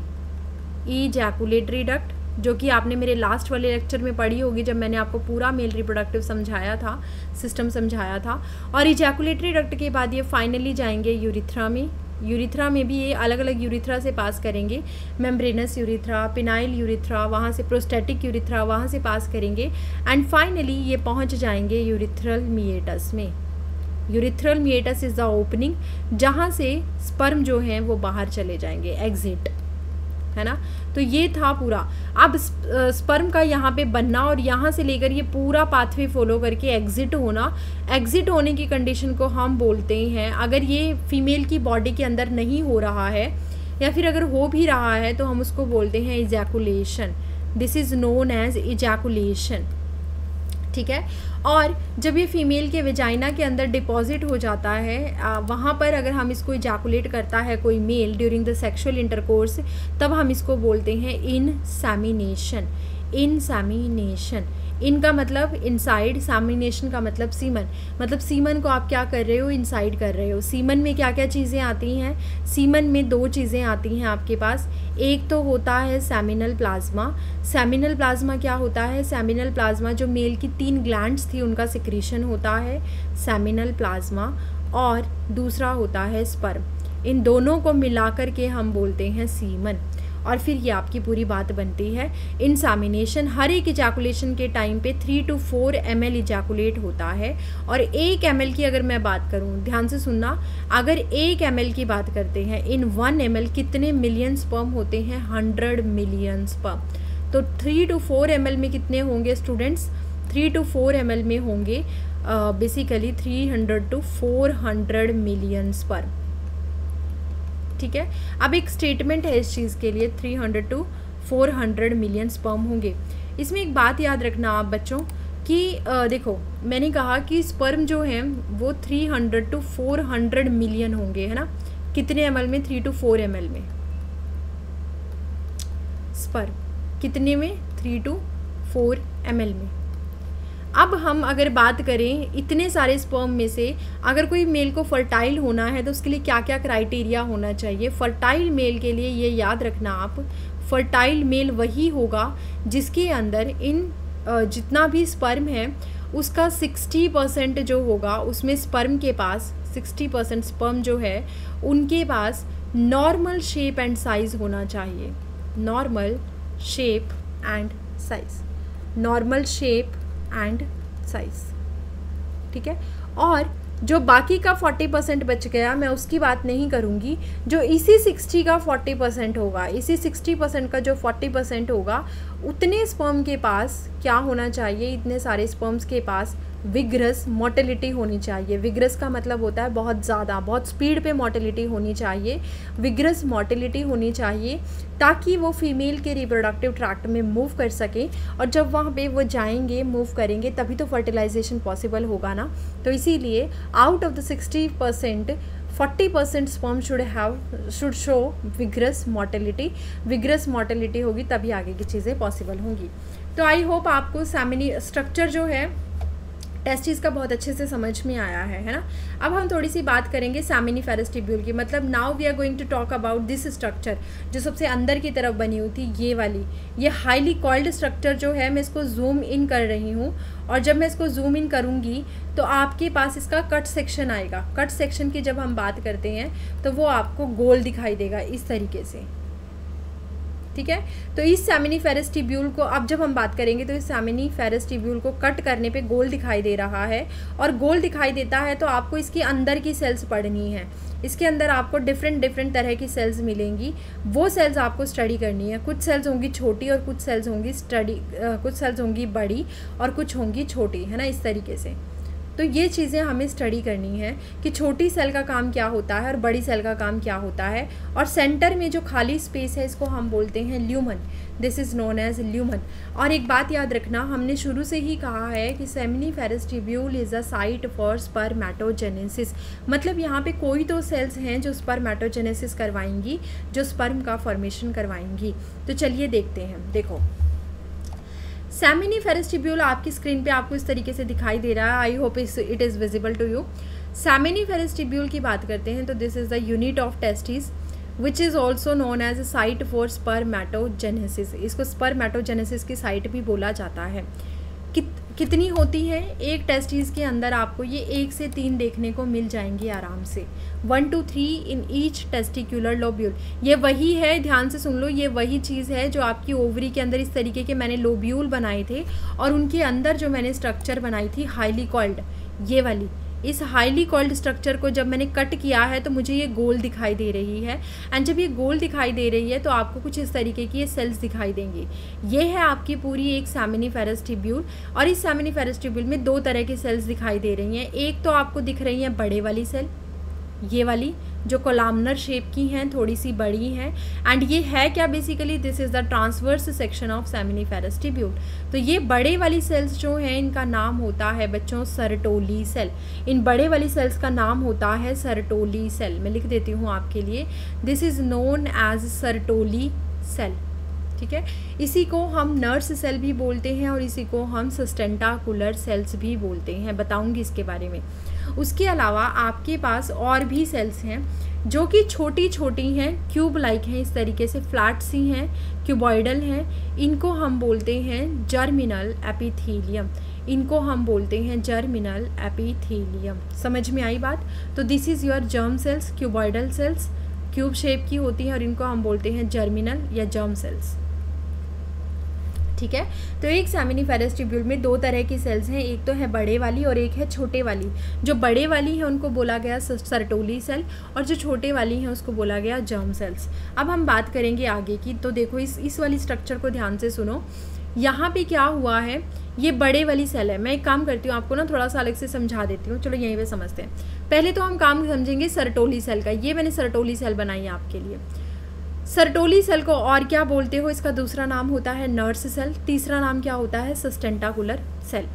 S1: इजैकुलेटरी डक्ट जो कि आपने मेरे लास्ट वाले लेक्चर में पढ़ी होगी, जब मैंने आपको पूरा मेल रिप्रोडक्टिव समझाया था, सिस्टम समझाया था। और इजैकुलेटरी डक्ट के बाद ये फाइनली जाएंगे यूरिथ्रा में। यूरिथ्रा में भी ये अलग अलग यूरिथ्रा से पास करेंगे, मेम्ब्रेनस यूरिथ्रा, पिनाइल यूरिथ्रा, वहाँ से प्रोस्टेटिक यूरिथ्रा, वहाँ से पास करेंगे, एंड फाइनली ये पहुँच जाएंगे यूरिथ्रल मिएटस में। Urethral meatus is the opening जहाँ से स्पर्म जो हैं वो बाहर चले जाएंगे, एग्जिट। है ना। तो ये था पूरा। अब स्पर्म का यहाँ पे बनना और यहाँ से लेकर ये पूरा पाथवे फॉलो करके एग्जिट होना, एग्जिट होने की कंडीशन को हम बोलते हैं, अगर ये फीमेल की बॉडी के अंदर नहीं हो रहा है या फिर अगर हो भी रहा है तो हम उसको बोलते हैं ejaculation. This is known as ejaculation, ठीक है। और जब ये फीमेल के वेजाइना के अंदर डिपॉजिट हो जाता है, वहाँ पर अगर हम इसको इजैकुलेट करता है कोई male during the sexual intercourse, तब हम इसको बोलते हैं इनसेमिनेशन। इनसेमिनेशन, इन का मतलब इनसाइड, सैमिनेशन का मतलब सीमन। मतलब सीमन को आप क्या कर रहे हो, इनसाइड कर रहे हो। सीमन में क्या क्या चीज़ें आती हैं? सीमन में दो चीज़ें आती हैं आपके पास। एक तो होता है सेमिनल प्लाज्मा। सेमिनल प्लाज्मा क्या होता है? सेमिनल प्लाज्मा जो मेल की 3 ग्लैंड्स थी उनका सिक्रीशन होता है, सेमिनल प्लाज्मा। और दूसरा होता है स्पर्म। इन दोनों को मिलाकर के हम बोलते हैं सीमन। और फिर ये आपकी पूरी बात बनती है इंसेमिनेशन। हर एक इजैकुलेशन के टाइम पे 3 to 4 ml इजैकुलेट होता है। और 1 ml की अगर मैं बात करूँ, ध्यान से सुनना, अगर 1 ml की बात करते हैं, इन 1 ml कितने मिलियन स्पर्म होते हैं? 100 मिलियन स्पर्म। तो 3 to 4 ml में कितने होंगे स्टूडेंट्स? 3 to 4 ml में होंगे बेसिकली 300 to 400 मिलियन स्पर्म, ठीक है। अब एक स्टेटमेंट है इस चीज़ के लिए, 300 to 400 मिलियन स्पर्म होंगे। इसमें एक बात याद रखना आप बच्चों कि देखो मैंने कहा कि स्पर्म जो हैं वो 300 to 400 मिलियन होंगे, है ना। कितने ml में? 3 to 4 ml में। स्पर्म कितने में? 3 to 4 ml में। अब हम अगर बात करें इतने सारे स्पर्म में से अगर कोई मेल को फर्टाइल होना है तो उसके लिए क्या क्या क्राइटेरिया होना चाहिए? फर्टाइल मेल के लिए ये याद रखना आप, फर्टाइल मेल वही होगा जिसके अंदर इन जितना भी स्पर्म है उसका 60% जो होगा, उसमें स्पर्म के पास 60% स्पर्म जो है उनके पास नॉर्मल शेप एंड साइज़ होना चाहिए। Normal shape and size, normal shape and size, ठीक है। और जो बाकी का 40% बच गया मैं उसकी बात नहीं करूँगी। जो इसी 60 का 40% होगा, इसी 60% का जो 40% होगा, उतने स्पर्म के पास क्या होना चाहिए? इतने सारे स्पर्म्स के पास विग्रस मोटिलिटी होनी चाहिए। विग्रस का मतलब होता है बहुत ज़्यादा, बहुत स्पीड पे मोटिलिटी होनी चाहिए। विग्रस मोटिलिटी होनी चाहिए ताकि वो फीमेल के रिप्रोडक्टिव ट्रैक्ट में मूव कर सकें, और जब वहाँ पे वो जाएंगे, मूव करेंगे, तभी तो फर्टिलाइजेशन पॉसिबल होगा ना। तो इसीलिए out of the 60% 40% sperm should show vigorous motility. Vigorous motility होगी तभी आगे की चीज़ें पॉसिबल होंगी। तो आई होप आपको सेमिनी स्ट्रक्चर जो है टेस्टिस का बहुत अच्छे से समझ में आया है ना। अब हम थोड़ी सी बात करेंगे सेमिनिफेरस ट्यूब्यूल की। मतलब now we are going to talk about this structure जो सबसे अंदर की तरफ बनी हुई थी, ये वाली, ये हाईली कॉल्ड स्ट्रक्चर जो है, मैं इसको जूम इन कर रही हूँ। और जब मैं इसको जूम इन करूँगी तो आपके पास इसका कट सेक्शन आएगा। कट सेक्शन की जब हम बात करते हैं तो वो आपको गोल दिखाई देगा इस तरीके से, ठीक है। तो इस सेमिनिफेरस ट्यूब्यूल को अब जब हम बात करेंगे तो इस सेमिनिफेरस ट्यूब्यूल को कट करने पे गोल दिखाई दे रहा है, और गोल दिखाई देता है तो आपको इसके अंदर की सेल्स पढ़नी है। इसके अंदर आपको डिफरेंट तरह की सेल्स मिलेंगी, वो सेल्स आपको स्टडी करनी है। कुछ सेल्स होंगी छोटी और कुछ सेल्स होंगी कुछ सेल्स होंगी बड़ी और कुछ होंगी छोटी, है ना, इस तरीके से। तो ये चीज़ें हमें स्टडी करनी है कि छोटी सेल का काम क्या होता है और बड़ी सेल का काम क्या होता है। और सेंटर में जो खाली स्पेस है इसको हम बोलते हैं lumen. This is known as lumen. और एक बात याद रखना, हमने शुरू से ही कहा है कि seminiferous tubule is a site for spermatogenesis. मतलब यहाँ पे कोई तो सेल्स हैं जो स्पर्मेटोजेनेसिस करवाएंगी, जो स्पर्म का फॉर्मेशन करवाएंगी। तो चलिए देखते हैं। देखो सेमिनिफेरस ट्यूब्यूल आपकी स्क्रीन पे आपको इस तरीके से दिखाई दे रहा है। I hope it is visible to you. Seminiferous tubule की बात करते हैं तो this is the unit of testis which is also known as a site for spermatogenesis. इसको स्पर्मेटोजेनेसिस की साइट भी बोला जाता है। कितनी होती है एक टेस्टिस के अंदर? आपको ये 1 से 3 देखने को मिल जाएंगी आराम से, 1 to 3 in each testicular lobule. ये वही है, ध्यान से सुन लो, ये वही चीज़ है जो आपकी ओवरी के अंदर इस तरीके के मैंने लोब्यूल बनाए थे और उनके अंदर जो मैंने स्ट्रक्चर बनाई थी हाईली कॉल्ड, ये वाली, इस हाईली कॉइल्ड स्ट्रक्चर को जब मैंने कट किया है तो मुझे ये गोल दिखाई दे रही है, एंड जब ये गोल दिखाई दे रही है तो आपको कुछ इस तरीके की ये सेल्स दिखाई देंगी। ये है आपकी पूरी एक सेमिनिफेरस ट्यूब्यूल, और इस सेमिनिफेरस ट्यूब्यूल में दो तरह की सेल्स दिखाई दे रही हैं। एक तो आपको दिख रही है बड़े वाली सेल, ये वाली जो कोलामनर शेप की हैं, थोड़ी सी बड़ी हैं, एंड ये है क्या, basically this is the transverse section of seminiferous tubule. तो ये बड़े वाली सेल्स जो हैं इनका नाम होता है बच्चों सर्टोली सेल। इन बड़े वाली सेल्स का नाम होता है सर्टोली सेल। मैं लिख देती हूँ आपके लिए, this is known as Sertoli cell. ठीक है, इसी को हम नर्स सेल भी बोलते हैं और इसी को हम सस्टेंटाकुलर सेल्स भी बोलते हैं, बताऊंगी इसके बारे में। उसके अलावा आपके पास और भी सेल्स हैं जो कि छोटी छोटी हैं, क्यूब लाइक हैं, इस तरीके से फ्लैट सी हैं, क्यूबॉइडल हैं। इनको हम बोलते हैं जर्मिनल एपिथेलियम। इनको हम बोलते हैं जर्मिनल एपिथेलियम। समझ में आई बात? तो this is your germ cells, cuboidal cells, cube shape की होती हैं और इनको हम बोलते हैं जर्मिनल या जर्म सेल्स। ठीक है, तो एक सेमिनिफेरस ट्यूब्यूल में दो तरह की सेल्स हैं, एक तो है बड़े वाली और एक है छोटे वाली। जो बड़े वाली है उनको बोला गया सर्टोली सेल, और जो छोटे वाली हैं उसको बोला गया जर्म सेल्स। अब हम बात करेंगे आगे की, तो देखो इस वाली स्ट्रक्चर को ध्यान से सुनो। यहाँ पे क्या हुआ है, ये बड़े वाली सेल है। मैं एक काम करती हूँ, आपको ना थोड़ा सा अलग से समझा देती हूँ। चलो यहीं पे समझते हैं। पहले तो हम काम समझेंगे सर्टोली सेल का। ये मैंने सर्टोली सेल बनाई है आपके लिए। सर्टोली सेल को और क्या बोलते हो, इसका दूसरा नाम होता है नर्स सेल, तीसरा नाम क्या होता है सस्टेंटाकुलर सेल।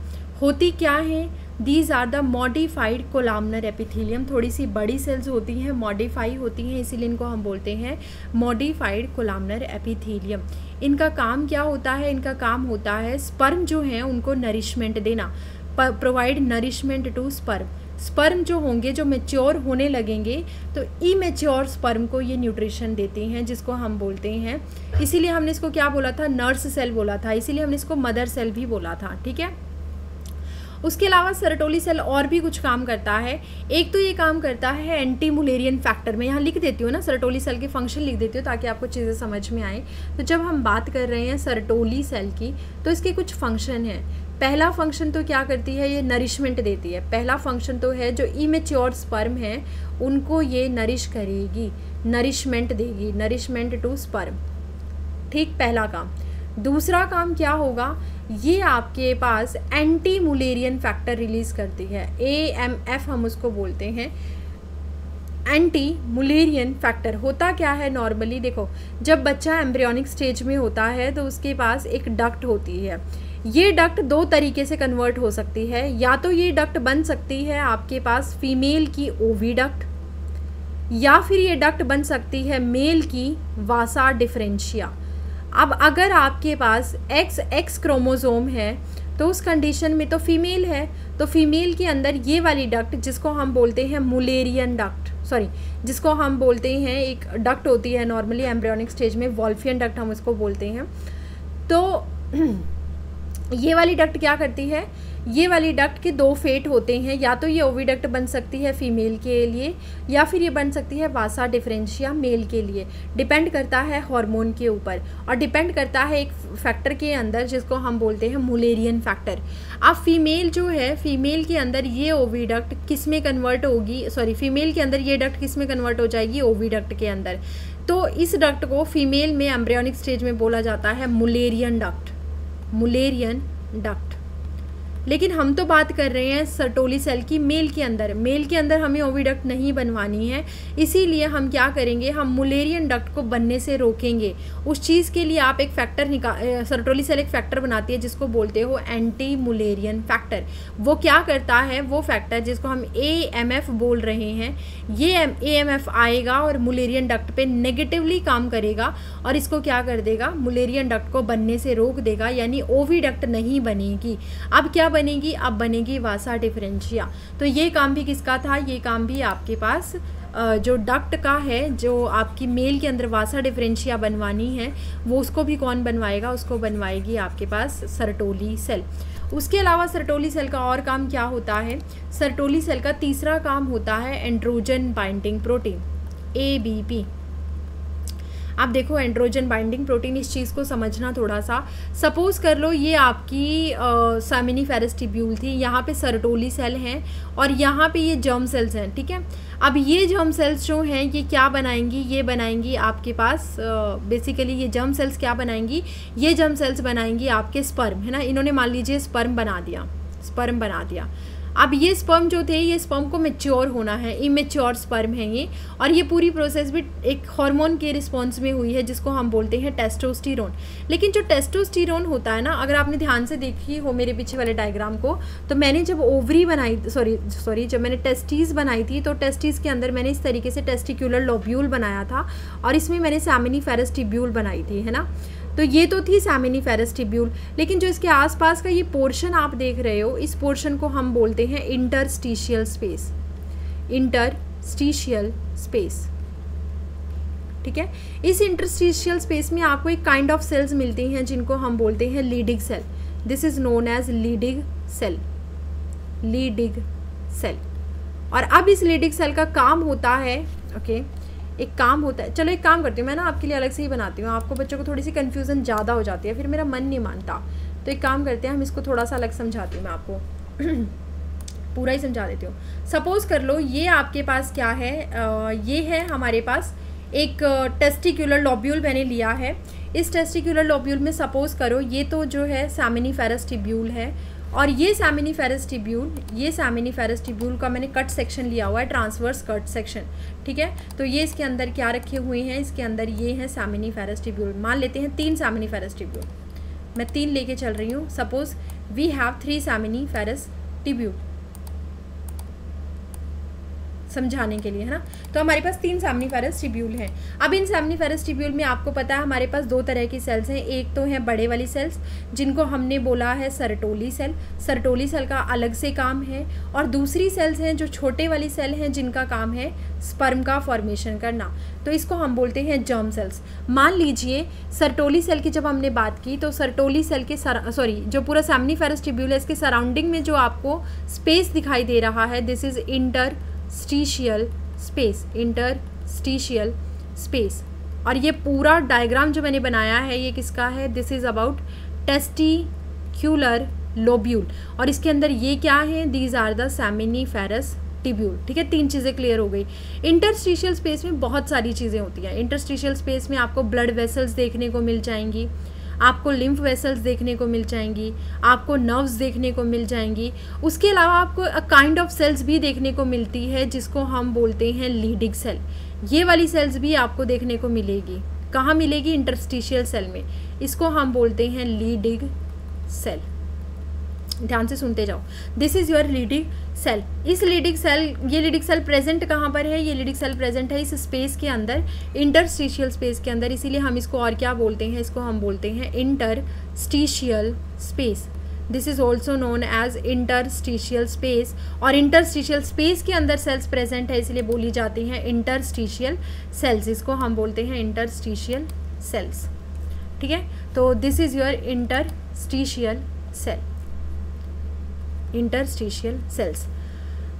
S1: होती क्या है, these are the modified columnar epithelium. थोड़ी सी बड़ी सेल्स होती हैं, मॉडिफाई होती हैं, इसीलिए इनको हम बोलते हैं मॉडिफाइड कोलामनर एपिथेलियम। इनका काम क्या होता है, इनका काम होता है स्पर्म जो हैं उनको नरिशमेंट देना, provide nourishment to sperm. Sperm जो होंगे, जो मैच्योर होने लगेंगे, तो इमेच्योर स्पर्म को ये न्यूट्रिशन देती हैं, जिसको हम बोलते हैं, इसीलिए हमने इसको क्या बोला था, नर्स सेल बोला था, इसीलिए हमने इसको मदर सेल भी बोला था। ठीक है, उसके अलावा सर्टोली सेल और भी कुछ काम करता है। एक तो ये काम करता है एंटी मुलेरियन फैक्टर। मैं यहाँ लिख देती हूँ ना, सर्टोली सेल के फंक्शन लिख देती हूँ ताकि आपको चीज़ें समझ में आए। तो जब हम बात कर रहे हैं सर्टोली सेल की, तो इसके कुछ फंक्शन हैं। पहला फंक्शन तो क्या करती है, ये नरिशमेंट देती है। पहला फंक्शन तो है जो इमेच्योर स्पर्म हैं उनको ये नरिश करेगी, नरिशमेंट देगी, नरिशमेंट टू स्पर्म। ठीक, पहला काम। दूसरा काम क्या होगा, ये आपके पास एंटी मुलेरियन फैक्टर रिलीज़ करती है, AMF हम उसको बोलते हैं, एंटी मुलेरियन फैक्टर। होता क्या है नॉर्मली, देखो जब बच्चा एम्ब्रियोनिक स्टेज में होता है तो उसके पास एक डक्ट होती है। ये डक्ट दो तरीके से कन्वर्ट हो सकती है, या तो ये डक्ट बन सकती है आपके पास फीमेल की ओविडक्ट, या फिर ये डक्ट बन सकती है मेल की वासा डिफरेंशिया। अब अगर आपके पास XX क्रोमोसोम है तो उस कंडीशन में तो फीमेल है, तो फीमेल के अंदर ये वाली डक्ट जिसको हम बोलते हैं मुलेरियन डक्ट, जिसको हम बोलते हैं, एक डक्ट होती है नॉर्मली एम्ब्रियोनिक स्टेज में, वॉल्फियन डक्ट हम उसको बोलते हैं। तो ये वाली डक्ट क्या करती है, ये वाली डक्ट के दो फेट होते हैं, या तो ये ओविडक्ट बन सकती है फीमेल के लिए, या फिर ये बन सकती है वासा डिफरेंशिया मेल के लिए। डिपेंड करता है हार्मोन के ऊपर, और डिपेंड करता है एक फैक्टर के अंदर जिसको हम बोलते हैं मुलेरियन फैक्टर। अब फीमेल जो है, फीमेल के अंदर ये ओविडक्ट किस में कन्वर्ट होगी, फीमेल के अंदर ये डक्ट किस में कन्वर्ट हो जाएगी, ओविडक्ट के अंदर। तो इस डक्ट को फीमेल में एम्ब्रियोनिक स्टेज में बोला जाता है मुलेरियन डक्ट, मुलेरियन डक्ट। लेकिन हम तो बात कर रहे हैं सर्टोली सेल की मेल के अंदर। मेल के अंदर हमें ओविडक्ट नहीं बनवानी है, इसीलिए हम क्या करेंगे, हम मुलेरियन डक्ट को बनने से रोकेंगे। उस चीज़ के लिए आप एक फैक्टर सर्टोली सेल एक फैक्टर बनाती है जिसको बोलते हो एंटी मुलेरियन फैक्टर। वो क्या करता है, वो फैक्टर जिसको हम AMF बोल रहे हैं, ये AMF आएगा और मुलेरियन डक्ट पे नेगेटिवली काम करेगा और इसको क्या कर देगा, मुलेरियन डक्ट को बनने से रोक देगा, यानी ओविडक्ट नहीं बनेगी। अब क्या बनेगी, अब बनेगी वासा डिफरेंशिया। तो ये काम भी किसका था, ये काम भी आपके पास जो डक्ट का है, जो आपकी मेल के अंदर वासा डिफरेंशिया बनवानी है, वो उसको भी कौन बनवाएगा, उसको बनवाएगी आपके पास सर्टोली सेल। उसके अलावा सर्टोली सेल का और काम क्या होता है, सर्टोली सेल का तीसरा काम होता है एंड्रोजन बाइंडिंग प्रोटीन, ABP। आप देखो एंड्रोजन बाइंडिंग प्रोटीन, इस चीज़ को समझना थोड़ा सा। सपोज कर लो ये आपकी सेमिनिफेरस ट्यूब्यूल थी, यहाँ पे सर्टोली सेल हैं और यहाँ पे ये जर्म सेल्स हैं, ठीक है। अब ये जर्म सेल्स जो हैं ये क्या बनाएंगी, ये बनाएंगी आपके पास बेसिकली ये जर्म सेल्स क्या बनाएंगी, ये जर्म सेल्स बनाएंगी आपके स्पर्म, है ना। इन्होंने मान लीजिए स्पर्म बना दिया। अब ये स्पर्म जो थे, ये स्पर्म को मैच्योर होना है, इमेच्योर स्पर्म है ये, और ये पूरी प्रोसेस भी एक हार्मोन के रिस्पॉन्स में हुई है जिसको हम बोलते हैं टेस्टोस्टेरोन। लेकिन जो टेस्टोस्टेरोन होता है ना, अगर आपने ध्यान से देखी हो मेरे पीछे वाले डायग्राम को, तो मैंने जब ओवरी बनाई जब मैंने टेस्टीज बनाई थी, तो टेस्टीज के अंदर मैंने इस तरीके से टेस्टिक्यूलर लोब्यूल बनाया था और इसमें मैंने सेमिनिफेरस ट्यूब्यूल बनाई थी, है ना। तो ये तो थी सेमिनिफेरस ट्यूब्यूल, लेकिन जो इसके आसपास का ये पोर्शन आप देख रहे हो, इस पोर्शन को हम बोलते हैं इंटरस्टिशियल स्पेस, ठीक है। इस इंटरस्टिशियल स्पेस में आपको एक काइंड ऑफ सेल्स मिलती हैं जिनको हम बोलते हैं Leydig cell. This is known as Leydig cell. और अब इस लीडिग सेल का काम होता है, एक काम होता है, चलो एक काम करती हूँ मैं ना, आपके लिए अलग से ही बनाती हूँ, आपको बच्चों को थोड़ी सी कन्फ्यूज़न ज़्यादा हो जाती है, फिर मेरा मन नहीं मानता। तो एक काम करते हैं, हम इसको थोड़ा सा अलग समझाती हूँ, मैं आपको पूरा ही समझा देती हूँ। सपोज़ कर लो ये आपके पास क्या है, ये है हमारे पास एक टेस्टिक्यूलर लोब्यूल मैंने लिया है। इस टेस्टिक्यूलर लोब्यूल में सपोज़ करो ये तो जो है सेमिनिफेरस ट्यूब्यूल है, और ये सेमिनिफेरस ट्यूब्यूल का मैंने कट सेक्शन लिया हुआ है, ट्रांसवर्स कट सेक्शन, ठीक है। तो ये इसके अंदर क्या रखे हुए हैं, इसके अंदर ये है सेमिनिफेरस ट्यूब्यूल। मान लेते हैं 3 सेमिनिफेरस ट्यूब्यूल, मैं 3 लेके चल रही हूँ। Suppose we have 3 seminiferous tubule, समझाने के लिए, है ना। तो हमारे पास 3 सेमिनिफेरस ट्यूब्यूल हैं। अब इन सेमिनिफेरस ट्यूब्यूल में आपको पता है हमारे पास 2 तरह की सेल्स हैं। एक तो है बड़े वाली सेल्स जिनको हमने बोला है सर्टोली सेल का अलग से काम है, और दूसरी सेल्स हैं जो छोटे वाली सेल हैं जिनका काम है स्पर्म का फॉर्मेशन करना, तो इसको हम बोलते हैं जर्म सेल्स। मान लीजिए सर्टोली सेल की जब हमने बात की, तो सर्टोली सेल के जो पूरा सेमिनिफेरस ट्यूब्यूल है इसके सराउंडिंग में जो आपको स्पेस दिखाई दे रहा है, दिस इज इंटरस्टिशियल स्पेस। और ये पूरा डायग्राम जो मैंने बनाया है ये किसका है, this is about testicular lobule, और इसके अंदर ये क्या है, these are the seminiferous tubule, ठीक है। 3 चीज़ें क्लियर हो गई। इंटरस्टिशियल स्पेस में बहुत सारी चीज़ें होती हैं। इंटरस्टिशियल स्पेस में आपको ब्लड वेसल्स देखने को मिल जाएंगी, आपको लिम्फ वेसल्स देखने को मिल जाएंगी, आपको नर्व्स देखने को मिल जाएंगी। उसके अलावा आपको अ काइंड ऑफ सेल्स भी देखने को मिलती है जिसको हम बोलते हैं लीडिग सेल। ये वाली सेल्स भी आपको देखने को मिलेगी। कहाँ मिलेगी, इंटरस्टिशियल सेल में। इसको हम बोलते हैं लीडिग सेल। ध्यान से सुनते जाओ, दिस इज़ योर लीडिग सेल। इस लीडिग सेल प्रेजेंट कहाँ पर है, ये लीडिग सेल प्रेजेंट है इस स्पेस के अंदर, इंटरस्टिशियल स्पेस के अंदर। इसीलिए हम इसको और क्या बोलते हैं, इसको हम बोलते हैं interstitial space. This is also known as interstitial space. और इंटरस्टिशियल स्पेस के अंदर सेल्स प्रेजेंट है इसलिए बोली जाती हैं इंटरस्टिशियल सेल्स। इसको हम बोलते हैं इंटरस्टिशियल सेल्स, ठीक है। तो this is your interstitial cells.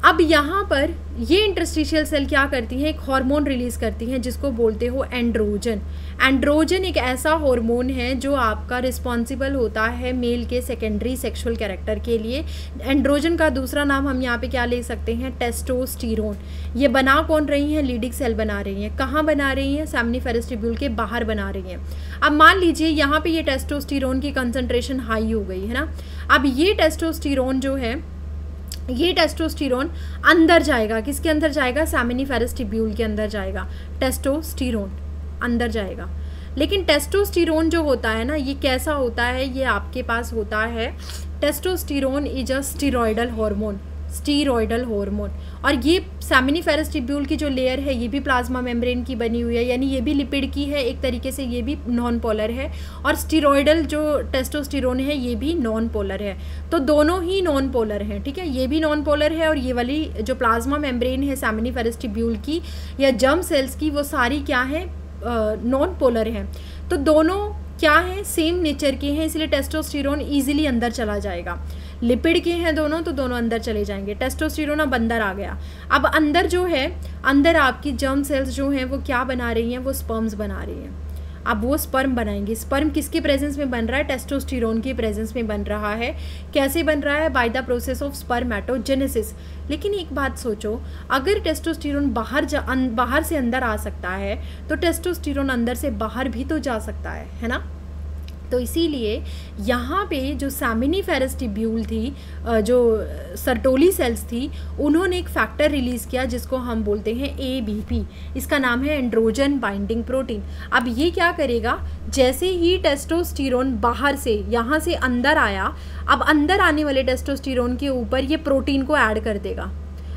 S1: अब यहाँ पर ये इंटरस्टिशियल सेल क्या करती हैं, एक हार्मोन रिलीज़ करती हैं जिसको बोलते हो एंड्रोजन। एंड्रोजन एक ऐसा हार्मोन है जो आपका रिस्पॉन्सिबल होता है मेल के सेकेंडरी सेक्सुअल कैरेक्टर के लिए। एंड्रोजन का दूसरा नाम हम यहाँ पे क्या ले सकते हैं, टेस्टोस्टेरोन। ये बना कौन रही हैं, लीडिग सेल बना रही हैं। कहाँ बना रही हैं, सेमिनिफेरस ट्यूब्यूल के बाहर बना रही हैं। अब मान लीजिए यहाँ पे ये टेस्टोस्टेरोन की कंसंट्रेशन हाई हो गई है ना। अब ये टेस्टोस्टेरोन जो है, ये टेस्टोस्टेरोन अंदर जाएगा, किसके अंदर जाएगा, सेमिनिफेरस ट्यूब्यूल के अंदर जाएगा, टेस्टोस्टेरोन अंदर जाएगा। लेकिन टेस्टोस्टेरोन जो होता है ना, ये कैसा होता है, ये आपके पास होता है, testosterone is a steroidal hormone. और ये सेमिनिफेरस ट्यूब्यूल की जो लेयर है ये भी प्लाज्मा मेम्ब्रेन की बनी हुई है, यानी ये भी लिपिड की है एक तरीके से, ये भी नॉन पोलर है। और स्टीरॉयडल जो टेस्टोस्टेरोन है ये भी नॉन पोलर है। तो दोनों ही नॉन पोलर हैं, ठीक है। ये भी नॉन पोलर है और ये वाली जो प्लाज्मा मेम्ब्रेन है सेमिनिफेरस ट्यूब्यूल की या जर्म सेल्स की, वो सारी क्या है, नॉन पोलर हैं। तो दोनों क्या हैं, सेम नेचर के हैं, इसलिए टेस्टोस्टेरोन ईजिली अंदर चला जाएगा। लिपिड के हैं दोनों, तो दोनों अंदर चले जाएंगे। टेस्टोस्टेरोन अब अंदर आ गया। अब अंदर जो है, अंदर आपकी जर्म सेल्स जो हैं वो क्या बना रही हैं, वो स्पर्म्स बना रही हैं। अब वो स्पर्म बनाएंगे। स्पर्म किसके प्रेजेंस में बन रहा है? टेस्टोस्टेरोन के प्रेजेंस में बन रहा है। कैसे बन रहा है? By the process of spermatogenesis. लेकिन एक बात सोचो, अगर टेस्टोस्टेरोन बाहर से अंदर आ सकता है तो टेस्टोस्टेरोन अंदर से बाहर भी तो जा सकता है ना। तो इसीलिए यहाँ पे जो सेमिनिफेरस ट्यूब्यूल थी, जो सर्टोली सेल्स थी, उन्होंने एक फैक्टर रिलीज़ किया जिसको हम बोलते हैं ABP। इसका नाम है एंड्रोजन बाइंडिंग प्रोटीन। अब ये क्या करेगा? जैसे ही टेस्टोस्टेरोन बाहर से यहाँ से अंदर आया, अब अंदर आने वाले टेस्टोस्टेरोन के ऊपर ये प्रोटीन को ऐड कर देगा।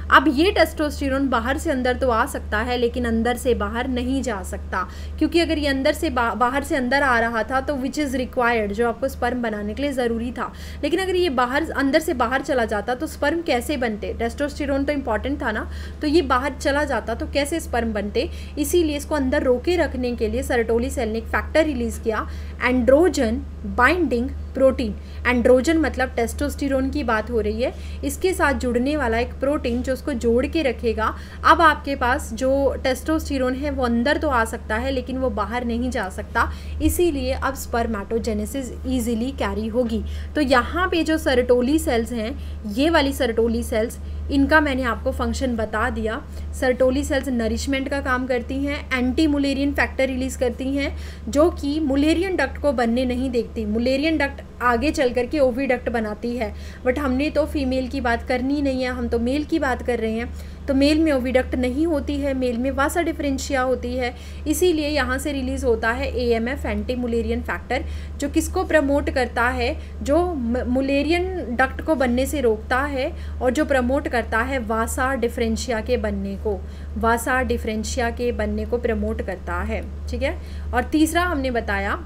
S1: अब ये टेस्टोस्टेरोन बाहर से अंदर तो आ सकता है लेकिन अंदर से बाहर नहीं जा सकता, क्योंकि अगर ये अंदर से बाहर से अंदर आ रहा था तो विच इज़ रिक्वायर्ड, जो आपको स्पर्म बनाने के लिए ज़रूरी था। लेकिन अगर ये अंदर से बाहर चला जाता तो स्पर्म कैसे बनते? टेस्टोस्टेरोन तो इम्पॉर्टेंट था ना, तो ये बाहर चला जाता तो कैसे स्पर्म बनते? इसीलिए इसको अंदर रोके रखने के लिए सर्टोली सेल ने एक फैक्टर रिलीज़ किया, एंड्रोजन बाइंडिंग प्रोटीन। एंड्रोजन मतलब टेस्टोस्टेरोन की बात हो रही है, इसके साथ जुड़ने वाला एक प्रोटीन जो उसको जोड़ के रखेगा। अब आपके पास जो टेस्टोस्टेरोन है वो अंदर तो आ सकता है लेकिन वो बाहर नहीं जा सकता, इसीलिए अब स्पर्मेटोजेनेसिस ईजिली कैरी होगी। तो यहाँ पे जो सर्टोली सेल्स हैं, ये वाली सर्टोली सेल्स, इनका मैंने आपको फंक्शन बता दिया। सर्टोली सेल्स नरिशमेंट का काम करती हैं, एंटी मुलेरियन फैक्टर रिलीज़ करती हैं जो कि मुलेरियन डक्ट को बनने नहीं देखती। मुलेरियन डक्ट आगे चल कर के ओविडक्ट बनाती है, बट हमने तो फीमेल की बात करनी नहीं है, हम तो मेल की बात कर रहे हैं। तो मेल में ओविडक्ट नहीं होती है, मेल में वासा डिफरेंशिया होती है, इसीलिए यहाँ से रिलीज़ होता है AMF एंटी मुलेरियन फैक्टर, जो किसको प्रमोट करता है? जो मुलेरियन डक्ट को बनने से रोकता है और जो प्रमोट करता है वासा डिफरेंशिया के बनने को, वासा डिफरेंशिया के बनने को प्रमोट करता है। ठीक है। और तीसरा हमने बताया,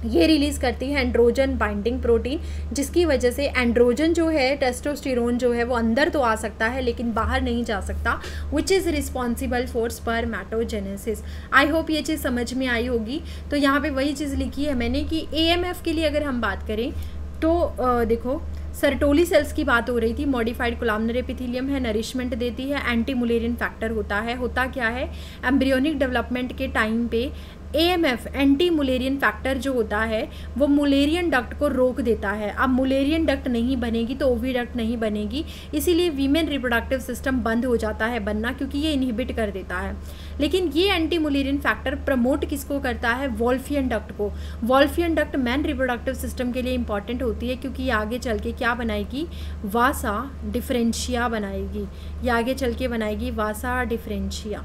S1: ये रिलीज़ करती है एंड्रोजन बाइंडिंग प्रोटीन, जिसकी वजह से एंड्रोजन जो है, टेस्टोस्टेरोन जो है, वो अंदर तो आ सकता है लेकिन बाहर नहीं जा सकता, which is responsible for spermatogenesis. I hope ये चीज़ समझ में आई होगी। तो यहाँ पे वही चीज़ लिखी है मैंने कि AMF के लिए अगर हम बात करें तो देखो, सर्टोली सेल्स की बात हो रही थी, मॉडिफाइड कोलामनर एपिथेलियम है, नरिशमेंट देती है, एंटी मुलेरियन फैक्टर होता है। होता क्या है? एम्ब्रियोनिक डेवलपमेंट के टाइम पे AMF एंटी मुलेरियन फैक्टर जो होता है वो मुलेरियन डक्ट को रोक देता है। अब मुलेरियन डक्ट नहीं बनेगी तो ओविडक्ट नहीं बनेगी, इसीलिए वीमेन रिप्रोडक्टिव सिस्टम बंद हो जाता है बनना, क्योंकि ये इनहिबिट कर देता है। लेकिन ये एंटी मुलेरियन फैक्टर प्रमोट किसको करता है? वोल्फियन डक्ट को। Wolffian duct man reproductive system के लिए इंपॉर्टेंट होती है, क्योंकि ये आगे चल के क्या बनाएगी? वासा डिफरेंशिया बनाएगी। ये आगे चल के बनाएगी वासा डिफरेंशिया।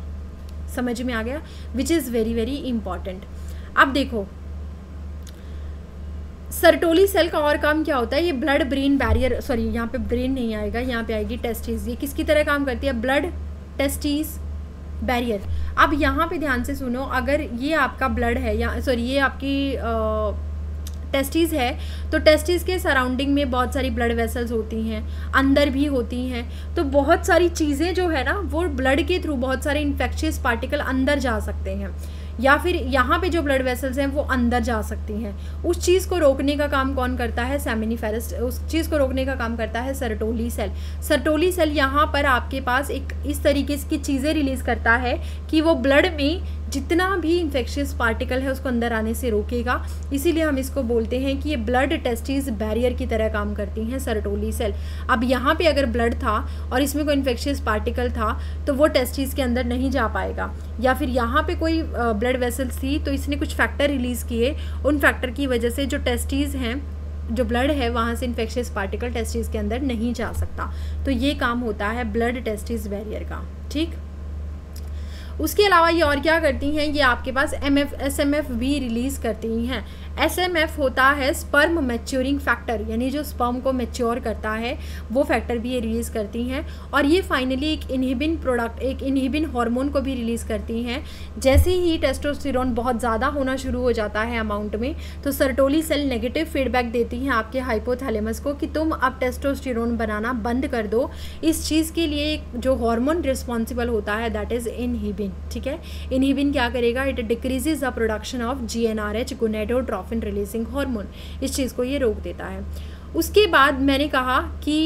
S1: समझ में आ गया? Which is very very important. अब देखो, सर्टोली सेल का और काम क्या होता है? ये ब्लड ब्रेन बैरियर, सॉरी यहाँ पे ब्रेन नहीं आएगा, यहाँ पे आएगी टेस्टिस। ये किसकी तरह काम करती है? Blood testis barrier. अब यहाँ पे ध्यान से सुनो, अगर ये आपका ब्लड है या सॉरी ये आपकी टेस्टिस है, तो टेस्टिस के सराउंडिंग में बहुत सारी ब्लड वेसल्स होती हैं, अंदर भी होती हैं। तो बहुत सारी चीज़ें जो है ना, वो ब्लड के थ्रू बहुत सारे इन्फेक्शियस पार्टिकल अंदर जा सकते हैं, या फिर यहाँ पे जो ब्लड वेसल्स हैं वो अंदर जा सकती हैं। उस चीज़ को रोकने का काम कौन करता है? सेमिनिफेरस। उस चीज़ को रोकने का काम करता है सर्टोली सेल। सर्टोली सेल यहाँ पर आपके पास एक इस तरीके की चीज़ें रिलीज़ करता है कि वो ब्लड में जितना भी इन्फेक्शियस पार्टिकल है उसको अंदर आने से रोकेगा। इसीलिए हम इसको बोलते हैं कि ये ब्लड टेस्टिस बैरियर की तरह काम करती हैं सर्टोली सेल। अब यहाँ पे अगर ब्लड था और इसमें कोई इन्फेक्शियस पार्टिकल था तो वो टेस्टिस के अंदर नहीं जा पाएगा, या फिर यहाँ पे कोई ब्लड वेसल्स थी तो इसने कुछ फैक्टर रिलीज़ किए, उन फैक्टर की वजह से जो टेस्टिस हैं, जो ब्लड है, वहाँ से इन्फेक्शियस पार्टिकल टेस्टिस के अंदर नहीं जा सकता। तो ये काम होता है ब्लड टेस्टिस बैरियर का। ठीक। उसके अलावा ये और क्या करती हैं? ये आपके पास SMF भी रिलीज़ करती हैं। SMF होता है स्पर्म मैच्योरिंग फैक्टर, यानी जो स्पर्म को मैच्योर करता है वो फैक्टर भी ये रिलीज़ करती हैं। और ये फाइनली एक इनहिबिन प्रोडक्ट, एक इनहिबिन हार्मोन को भी रिलीज़ करती हैं। जैसे ही टेस्टोस्टेरोन बहुत ज़्यादा होना शुरू हो जाता है अमाउंट में, तो सर्टोली सेल नेगेटिव फीडबैक देती हैं आपके हाइपोथैलेमस को कि तुम अब टेस्टोस्टेरोन बनाना बंद कर दो। इस चीज़ के लिए जो हार्मोन रिस्पॉन्सिबल होता है दैट इज़ इनहिबिन। ठीक है। इनहिबिन क्या करेगा? It decreases the production of GnRH, gonadotrophin releasing hormone. इस चीज़ को ये रोक देता है। उसके बाद मैंने कहा कि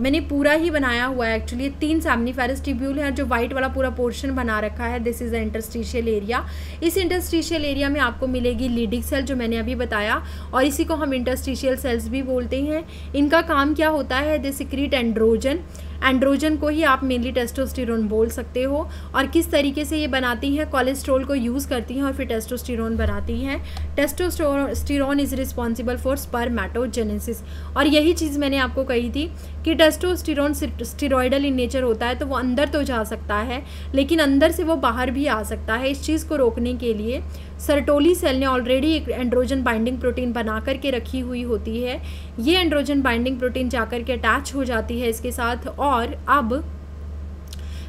S1: मैंने पूरा ही बनाया हुआ है, एक्चुअली 3 सेमनीफेरस ट्यूब्यूल है, जो वाइट वाला पूरा पोर्शन बना रखा है, this is the interstitial area. इस इंटरस्टिशियल एरिया में आपको मिलेगी लीडिक सेल, जो मैंने अभी बताया, और इसी को हम इंटरस्टिशियल सेल्स भी बोलते हैं। इनका काम क्या होता है, दे सिक्रीट एंड्रोजन, एंड्रोजन को ही आप मेनली टेस्टोस्टेरोन बोल सकते हो। और किस तरीके से ये बनाती हैं, कोलेस्ट्रॉल को यूज़ करती हैं और फिर टेस्टोस्टेरोन बनाती हैं। Testosterone is responsible for spermatogenesis. और यही चीज़ मैंने आपको कही थी कि टेस्टोस्टेरोन स्टेरॉयडल इन नेचर होता है, तो वो अंदर तो जा सकता है लेकिन अंदर से वो बाहर भी आ सकता है। इस चीज़ को रोकने के लिए सर्टोली सेल ने ऑलरेडी एक एंड्रोजन बाइंडिंग प्रोटीन बना करके रखी हुई होती है। ये एंड्रोजन बाइंडिंग प्रोटीन जाकर के अटैच हो जाती है इसके साथ, और अब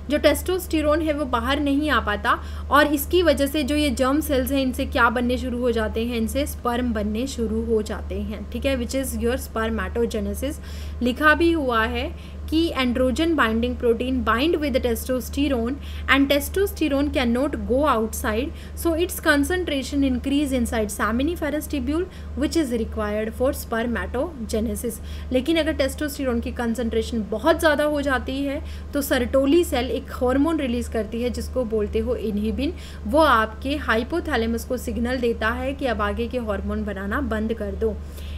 S1: जो टेस्टोस्टेरोन है वो बाहर नहीं आ पाता, और इसकी वजह से जो ये जर्म सेल्स हैं इनसे क्या बनने शुरू हो जाते हैं, इनसे स्पर्म बनने शुरू हो जाते हैं, ठीक है, विच इज़ योर स्पर्मेटोजेनेसिस। लिखा भी हुआ है कि androgen binding protein bind with testosterone and testosterone can not go outside, so it's concentration increase inside seminiferous tubule which is required for spermatogenesis. लेकिन अगर टेस्टोस्टेरोन की कंसंट्रेशन बहुत ज़्यादा हो जाती है तो सर्टोली सेल एक हार्मोन रिलीज़ करती है जिसको बोलते हो इनहिबिन। वो आपके हाइपोथैलेमस को सिग्नल देता है कि अब आगे के हार्मोन बनाना बंद कर दो।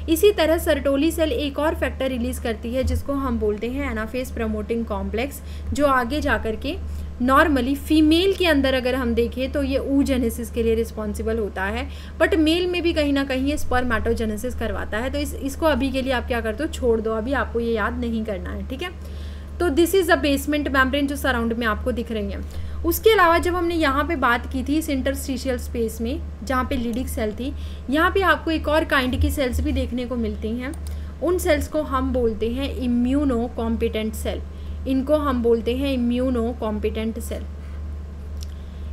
S1: इसी तरह सर्टोली सेल एक और फैक्टर रिलीज़ करती है जिसको हम बोलते हैं एनाफेज प्रमोटिंग कॉम्प्लेक्स, जो आगे जाकर के नॉर्मली फीमेल के अंदर अगर हम देखें तो ये oogenesis के लिए रिस्पॉन्सिबल होता है, बट मेल में भी कहीं ना कहीं ये स्पर्मेटोजेनेसिस करवाता है। तो इसको अभी के लिए आप क्या करते हो, छोड़ दो, अभी आपको ये याद नहीं करना है, ठीक है। तो this is the basement membrane जो सराउंड में आपको दिख रही है। उसके अलावा जब हमने यहाँ पे बात की थी इस इंटरस्टिशियल स्पेस में जहाँ पे लीडिक सेल थी, यहाँ पे आपको एक और काइंड की सेल्स भी देखने को मिलती हैं। उन सेल्स को हम बोलते हैं इम्यूनो कॉम्पिटेंट सेल। इनको हम बोलते हैं immunocompetent cell.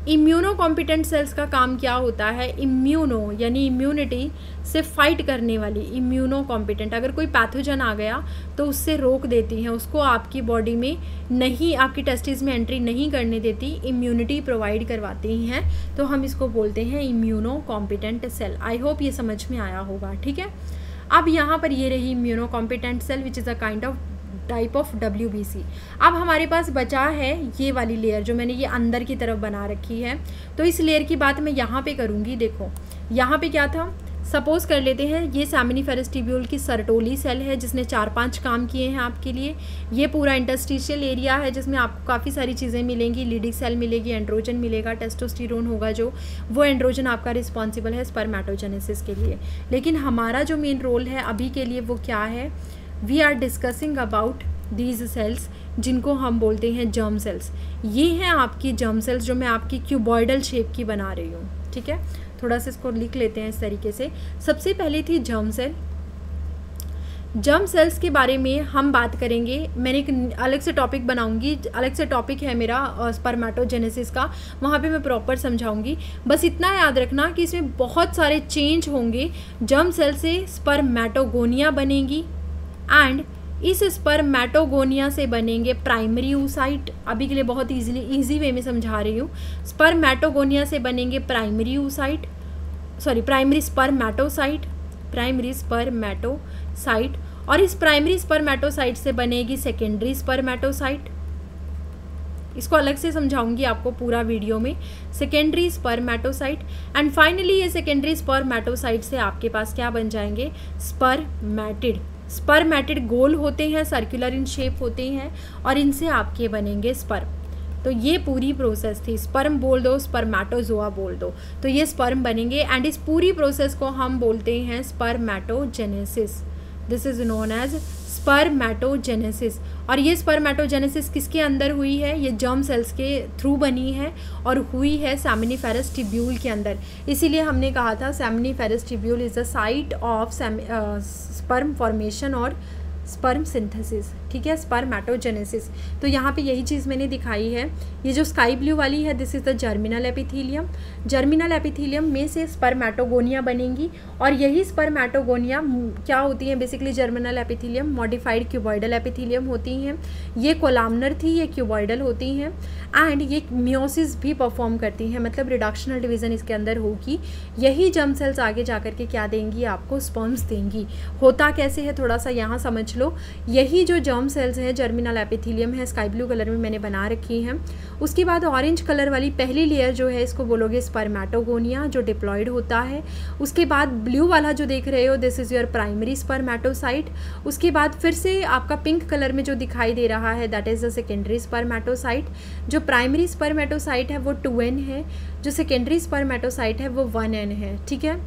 S1: Immunocompetent cells का काम क्या होता है, इम्यूनो यानी इम्यूनिटी से फाइट करने वाली, इम्यूनो कॉम्पिटेंट, अगर कोई पैथोजन आ गया तो उससे रोक देती हैं, उसको आपकी बॉडी में नहीं, आपकी टेस्टिस में एंट्री नहीं करने देती, इम्यूनिटी प्रोवाइड करवाती हैं। तो हम इसको बोलते हैं immunocompetent cell. I hope ये समझ में आया होगा, ठीक है। अब यहाँ पर ये रही immunocompetent cell which is a kind of type of WBC। अब हमारे पास बचा है ये वाली लेयर जो मैंने ये अंदर की तरफ बना रखी है। तो इस लेयर की बात मैं यहाँ पे करूँगी। देखो यहाँ पे क्या था, सपोज कर लेते हैं ये सेमिनिफेरस ट्यूब्यूल की सर्टोली सेल है जिसने 4-5 काम किए हैं आपके लिए। ये पूरा इंटरस्टिशियल एरिया है जिसमें आपको काफ़ी सारी चीज़ें मिलेंगी, लीडिक सेल मिलेगी, एंड्रोजन मिलेगा, टेस्टोस्टेरोन होगा जो वो एंड्रोजन आपका रिस्पॉन्सिबल है स्पर्मेटोजेनेसिस के लिए। लेकिन हमारा जो मेन रोल है अभी के लिए वो क्या है, we are discussing about these cells जिनको हम बोलते हैं जर्म सेल्स। ये हैं आपकी जर्म सेल्स जो मैं आपकी क्यूबॉइडल शेप की बना रही हूँ, ठीक है। थोड़ा सा इसको लिख लेते हैं इस तरीके से। सबसे पहले थी जर्म सेल। जर्म सेल्स के बारे में हम बात करेंगे, मैंने एक अलग से टॉपिक बनाऊंगी, अलग से टॉपिक है मेरा स्पर्मेटोजेनेसिस का, वहाँ पे मैं प्रॉपर समझाऊंगी। बस इतना याद रखना कि इसमें बहुत सारे चेंज होंगे। जर्म सेल से स्पर्मेटोगोनिया बनेगी एंड इस स्पर्मेटोगोनिया से बनेंगे प्राइमरी oocyte। अभी के लिए बहुत इजी वे में समझा रही हूँ। स्पर्मेटोगोनिया से बनेंगे primary oocyte, sorry primary spermatocyte, primary spermatocyte, और इस प्राइमरी स्पर्मेटोसाइट से बनेगी सेकेंडरी स्पर्मेटोसाइट। इसको अलग से समझाऊंगी आपको पूरा वीडियो में। सेकेंडरी स्पर्मेटोसाइट एंड फाइनली ये सेकेंडरी स्पर्मेटोसाइट से आपके पास क्या बन जाएंगे, स्पर्मेटिड। स्पर्मेटिड गोल होते हैं, सर्कुलर इन शेप होते हैं और इनसे आपके बनेंगे स्पर्म। तो ये पूरी प्रोसेस थी, स्पर्म बोल दो, स्पर्मेटोजोआ बोल दो, तो ये स्पर्म बनेंगे एंड इस पूरी प्रोसेस को हम बोलते हैं spermatogenesis. This is known as spermatogenesis. और ये स्पर्मेटोजेनेसिस किसके अंदर हुई है, ये जर्म सेल्स के थ्रू बनी है और हुई है सेमिनिफेरस ट्यूब्यूल के अंदर। इसीलिए हमने कहा था seminiferous tubule is the site of sperm formation और स्पर्म सिंथेसिस, ठीक है, स्पर्मेटोजेनेसिस। तो यहाँ पे यही चीज़ मैंने दिखाई है। ये जो स्काई ब्लू वाली है this is the germinal epithelium. Germinal epithelium में से स्पर्मेटोगोनिया बनेंगी और यही स्पर्मेटोगोनिया क्या होती हैं, basically germinal epithelium modified cuboidal epithelium होती हैं। ये कोलामनर थी, ये क्यूबॉइडल होती हैं एंड ये मियोसिस भी परफॉर्म करती हैं, मतलब रिडक्शनल डिवीज़न इसके अंदर होगी। यही जर्म सेल्स आगे जा कर के क्या देंगी, आपको स्पर्म्स देंगी। होता कैसे है थोड़ा सा यहाँ समझ लो। यही जो जर्म सेल्स हैं जर्मिनल एपिथीलियम है, स्काई ब्लू कलर में मैंने बना रखी हैं। उसके बाद ऑरेंज कलर वाली पहली लेयर जो है इसको बोलोगे स्पर्मेटोगोनिया, जो डिप्लॉयड होता है। उसके बाद ब्लू वाला जो देख रहे हो this is your primary spermatocyte. उसके बाद फिर से आपका पिंक कलर में जो दिखाई दे रहा है that is the secondary spermatocyte. जो प्राइमरी स्पर्मेटोसाइट है वो 2n है, जो सेकेंडरी स्पर्मेटोसाइट है वो 1n है, ठीक है।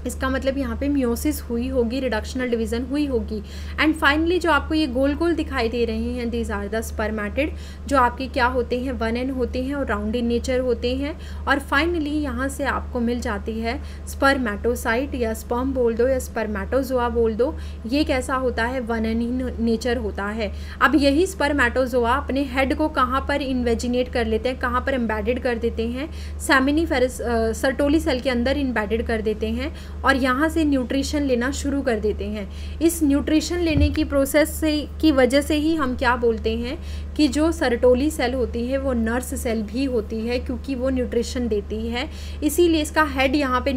S1: इसका मतलब यहाँ पे मियोसिस हुई होगी, रिडक्शनल डिवीज़न हुई होगी। एंड फाइनली जो आपको ये गोल गोल दिखाई दे रहे हैं दीज आर द स्पर्मेटिड, जो आपके क्या होते हैं 1n होते हैं और राउंड इन नेचर होते हैं। और फाइनली यहाँ से आपको मिल जाती है स्पर्मेटोसाइट या स्पर्म बोल दो या स्पर्मेटोजोआ बोल दो। ये कैसा होता है 1n ही नेचर होता है। अब यही स्पर्मेटोजोआ अपने हेड को कहाँ पर इन्वेजिनेट कर लेते हैं, कहाँ पर एम्बेडेड कर देते हैं, सेमिनिफेरस सर्टोली सेल के अंदर इम्बेडेड कर देते हैं और यहाँ से न्यूट्रिशन लेना शुरू कर देते हैं। इस न्यूट्रिशन लेने की प्रोसेस से की वजह से ही हम क्या बोलते हैं कि जो सर्टोली सेल होती है वो नर्स सेल भी होती है, क्योंकि वो न्यूट्रिशन देती है। इसीलिए इसका हेड यहाँ पे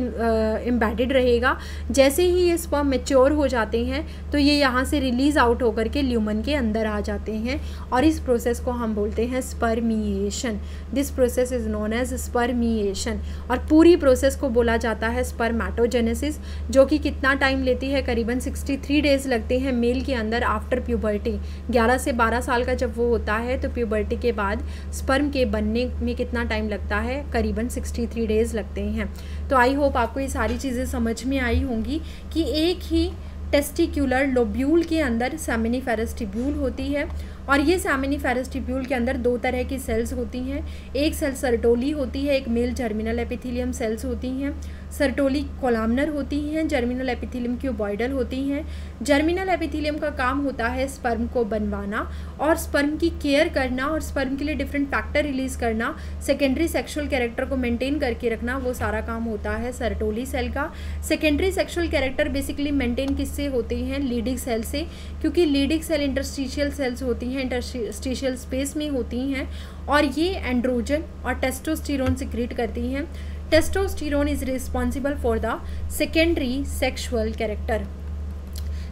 S1: एम्बेडेड रहेगा। जैसे ही ये स्पर्म मैच्योर हो जाते हैं तो ये यहाँ से रिलीज़ आउट होकर के ल्यूमन के अंदर आ जाते हैं और इस प्रोसेस को हम बोलते हैं spermiation. This process is known as spermiation. और पूरी प्रोसेस को बोला जाता है स्पर्मेटोजेनेसिस, जो कि कितना टाइम लेती है, करीबन 63 डेज़ लगते हैं मेल के अंदर आफ्टर प्यूबर्टी। 11 से 12 साल का जब वो होता है तो प्यूबर्टी के बाद स्पर्म के बनने में कितना टाइम लगता है, करीबन 63 डेज़ लगते हैं। तो आई होप आपको ये सारी चीज़ें समझ में आई होंगी कि एक ही टेस्टिक्यूलर लोब्यूल के अंदर सेमिनिफेरस ट्यूब्यूल होती है और ये सेमिनिफेरस ट्यूब्यूल के अंदर दो तरह की सेल्स होती हैं। एक सेल सर्टोली होती है, एक मेल जर्मिनल एपिथीलियम सेल्स होती हैं। सर्टोली कोलामनर होती हैं, जर्मिनल एपिथीलियम क्यूबॉइडल होती हैं। जर्मिनल एपिथीलियम का काम होता है स्पर्म को बनवाना और स्पर्म की केयर करना और स्पर्म के लिए डिफरेंट फैक्टर रिलीज़ करना, सेकेंडरी सेक्सुअल कैरेक्टर को मेंटेन करके रखना, वो सारा काम होता है सर्टोली सेल का। Secondary sexual character basically maintain किससे होती हैं, लीडिंग सेल से, क्योंकि लीडिंग सेल इंटरस्टिशियल सेल्स होती हैं, इंटरस्टिशियल स्पेस में होती हैं और ये एंड्रोजन और टेस्टोस्टेरोन सिक्रीट करती हैं। Testosterone is responsible for the secondary sexual character.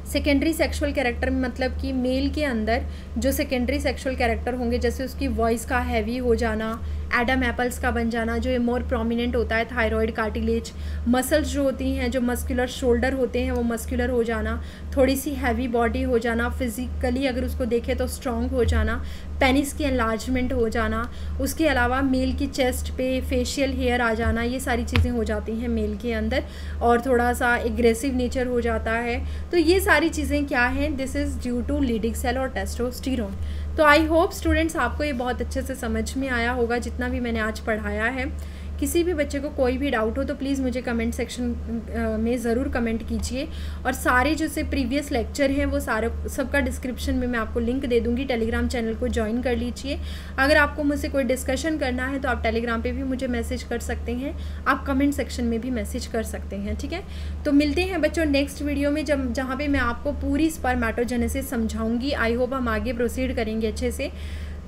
S1: Secondary sexual character में मतलब कि मेल के अंदर जो सेकेंडरी सेक्सुअल कैरेक्टर होंगे, जैसे उसकी वॉइस का हैवी हो जाना, एडम एप्पल्स का बन जाना, जो मोर प्रोमिनेंट होता है, थायराइड कार्टिलेज, मसल्स जो होती हैं, जो मस्कुलर शोल्डर होते हैं वो मस्कुलर हो जाना, थोड़ी सी हैवी बॉडी हो जाना, फिजिकली अगर उसको देखें तो स्ट्रॉन्ग हो जाना, पेनिस की एनलार्जमेंट हो जाना, उसके अलावा मेल की चेस्ट पे फेशियल हेयर आ जाना, ये सारी चीज़ें हो जाती हैं मेल के अंदर और थोड़ा सा एग्रेसिव नेचर हो जाता है। तो ये सारी चीज़ें क्या हैं, this is due to Leydig cell और टेस्टोस्टेरोन। तो आई होप स्टूडेंट्स आपको ये बहुत अच्छे से समझ में आया होगा जितना भी मैंने आज पढ़ाया है। किसी भी बच्चे को कोई भी डाउट हो तो प्लीज़ मुझे कमेंट सेक्शन में ज़रूर कमेंट कीजिए और सारे जो से प्रीवियस लेक्चर हैं वो सारे सबका डिस्क्रिप्शन में मैं आपको लिंक दे दूँगी। टेलीग्राम चैनल को ज्वाइन कर लीजिए। अगर आपको मुझसे कोई डिस्कशन करना है तो आप टेलीग्राम पे भी मुझे मैसेज कर सकते हैं, आप कमेंट सेक्शन में भी मैसेज कर सकते हैं, ठीक है। तो मिलते हैं बच्चों नेक्स्ट वीडियो में जहाँ पर मैं आपको पूरी स्पर्मेटोजेनेसिस समझाऊँगी। आई होप हम आगे प्रोसीड करेंगे अच्छे से।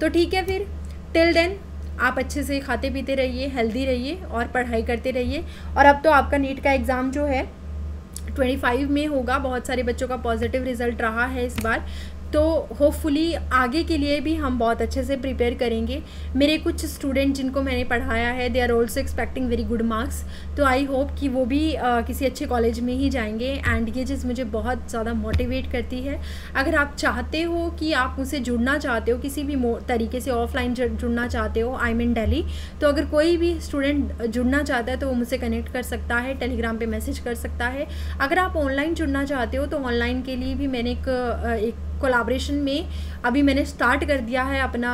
S1: तो ठीक है, फिर टिल देन आप अच्छे से खाते पीते रहिए, हेल्दी रहिए और पढ़ाई करते रहिए। और अब तो आपका नीट का एग्ज़ाम जो है 25 में होगा। बहुत सारे बच्चों का पॉजिटिव रिज़ल्ट रहा है इस बार, तो होपफुली आगे के लिए भी हम बहुत अच्छे से प्रिपेयर करेंगे। मेरे कुछ स्टूडेंट जिनको मैंने पढ़ाया है they are also expecting very good marks, तो आई होप कि वो भी किसी अच्छे कॉलेज में ही जाएंगे। एंड ये चीज़ मुझे बहुत ज़्यादा मोटिवेट करती है। अगर आप चाहते हो कि आप मुझसे जुड़ना चाहते हो, किसी भी तरीके से ऑफलाइन जुड़ना चाहते हो, आई मीन दिल्ली, तो अगर कोई भी स्टूडेंट जुड़ना चाहता है तो वो मुझसे कनेक्ट कर सकता है, टेलीग्राम पे मैसेज कर सकता है। अगर आप ऑनलाइन जुड़ना चाहते हो तो ऑनलाइन के लिए भी मैंने एक कोलैबोरेशन में अभी मैंने स्टार्ट कर दिया है अपना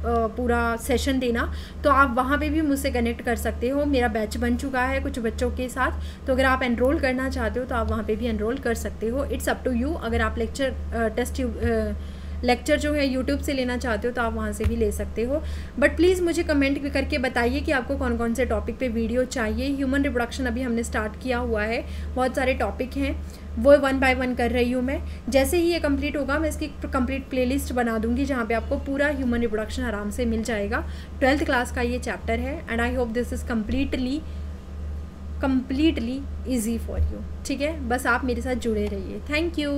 S1: पूरा सेशन देना, तो आप वहाँ पे भी मुझसे कनेक्ट कर सकते हो। मेरा बैच बन चुका है कुछ बच्चों के साथ, तो अगर आप एनरोल करना चाहते हो तो आप वहाँ पे भी एनरोल कर सकते हो। It's up to you. अगर आप लेक्चर लेक्चर जो है यूट्यूब से लेना चाहते हो तो आप वहाँ से भी ले सकते हो। बट प्लीज़ मुझे कमेंट करके बताइए कि आपको कौन कौन से टॉपिक पे वीडियो चाहिए। ह्यूमन रिप्रोडक्शन अभी हमने स्टार्ट किया हुआ है, बहुत सारे टॉपिक हैं, वो 1 बाय 1 कर रही हूँ मैं। जैसे ही ये कंप्लीट होगा मैं इसकी कंप्लीट प्लेलिस्ट बना दूँगी जहाँ पे आपको पूरा ह्यूमन रिप्रोडक्शन आराम से मिल जाएगा। 12th क्लास का ये चैप्टर है and I hope this is completely easy for you. ठीक है, बस आप मेरे साथ जुड़े रहिए। Thank you.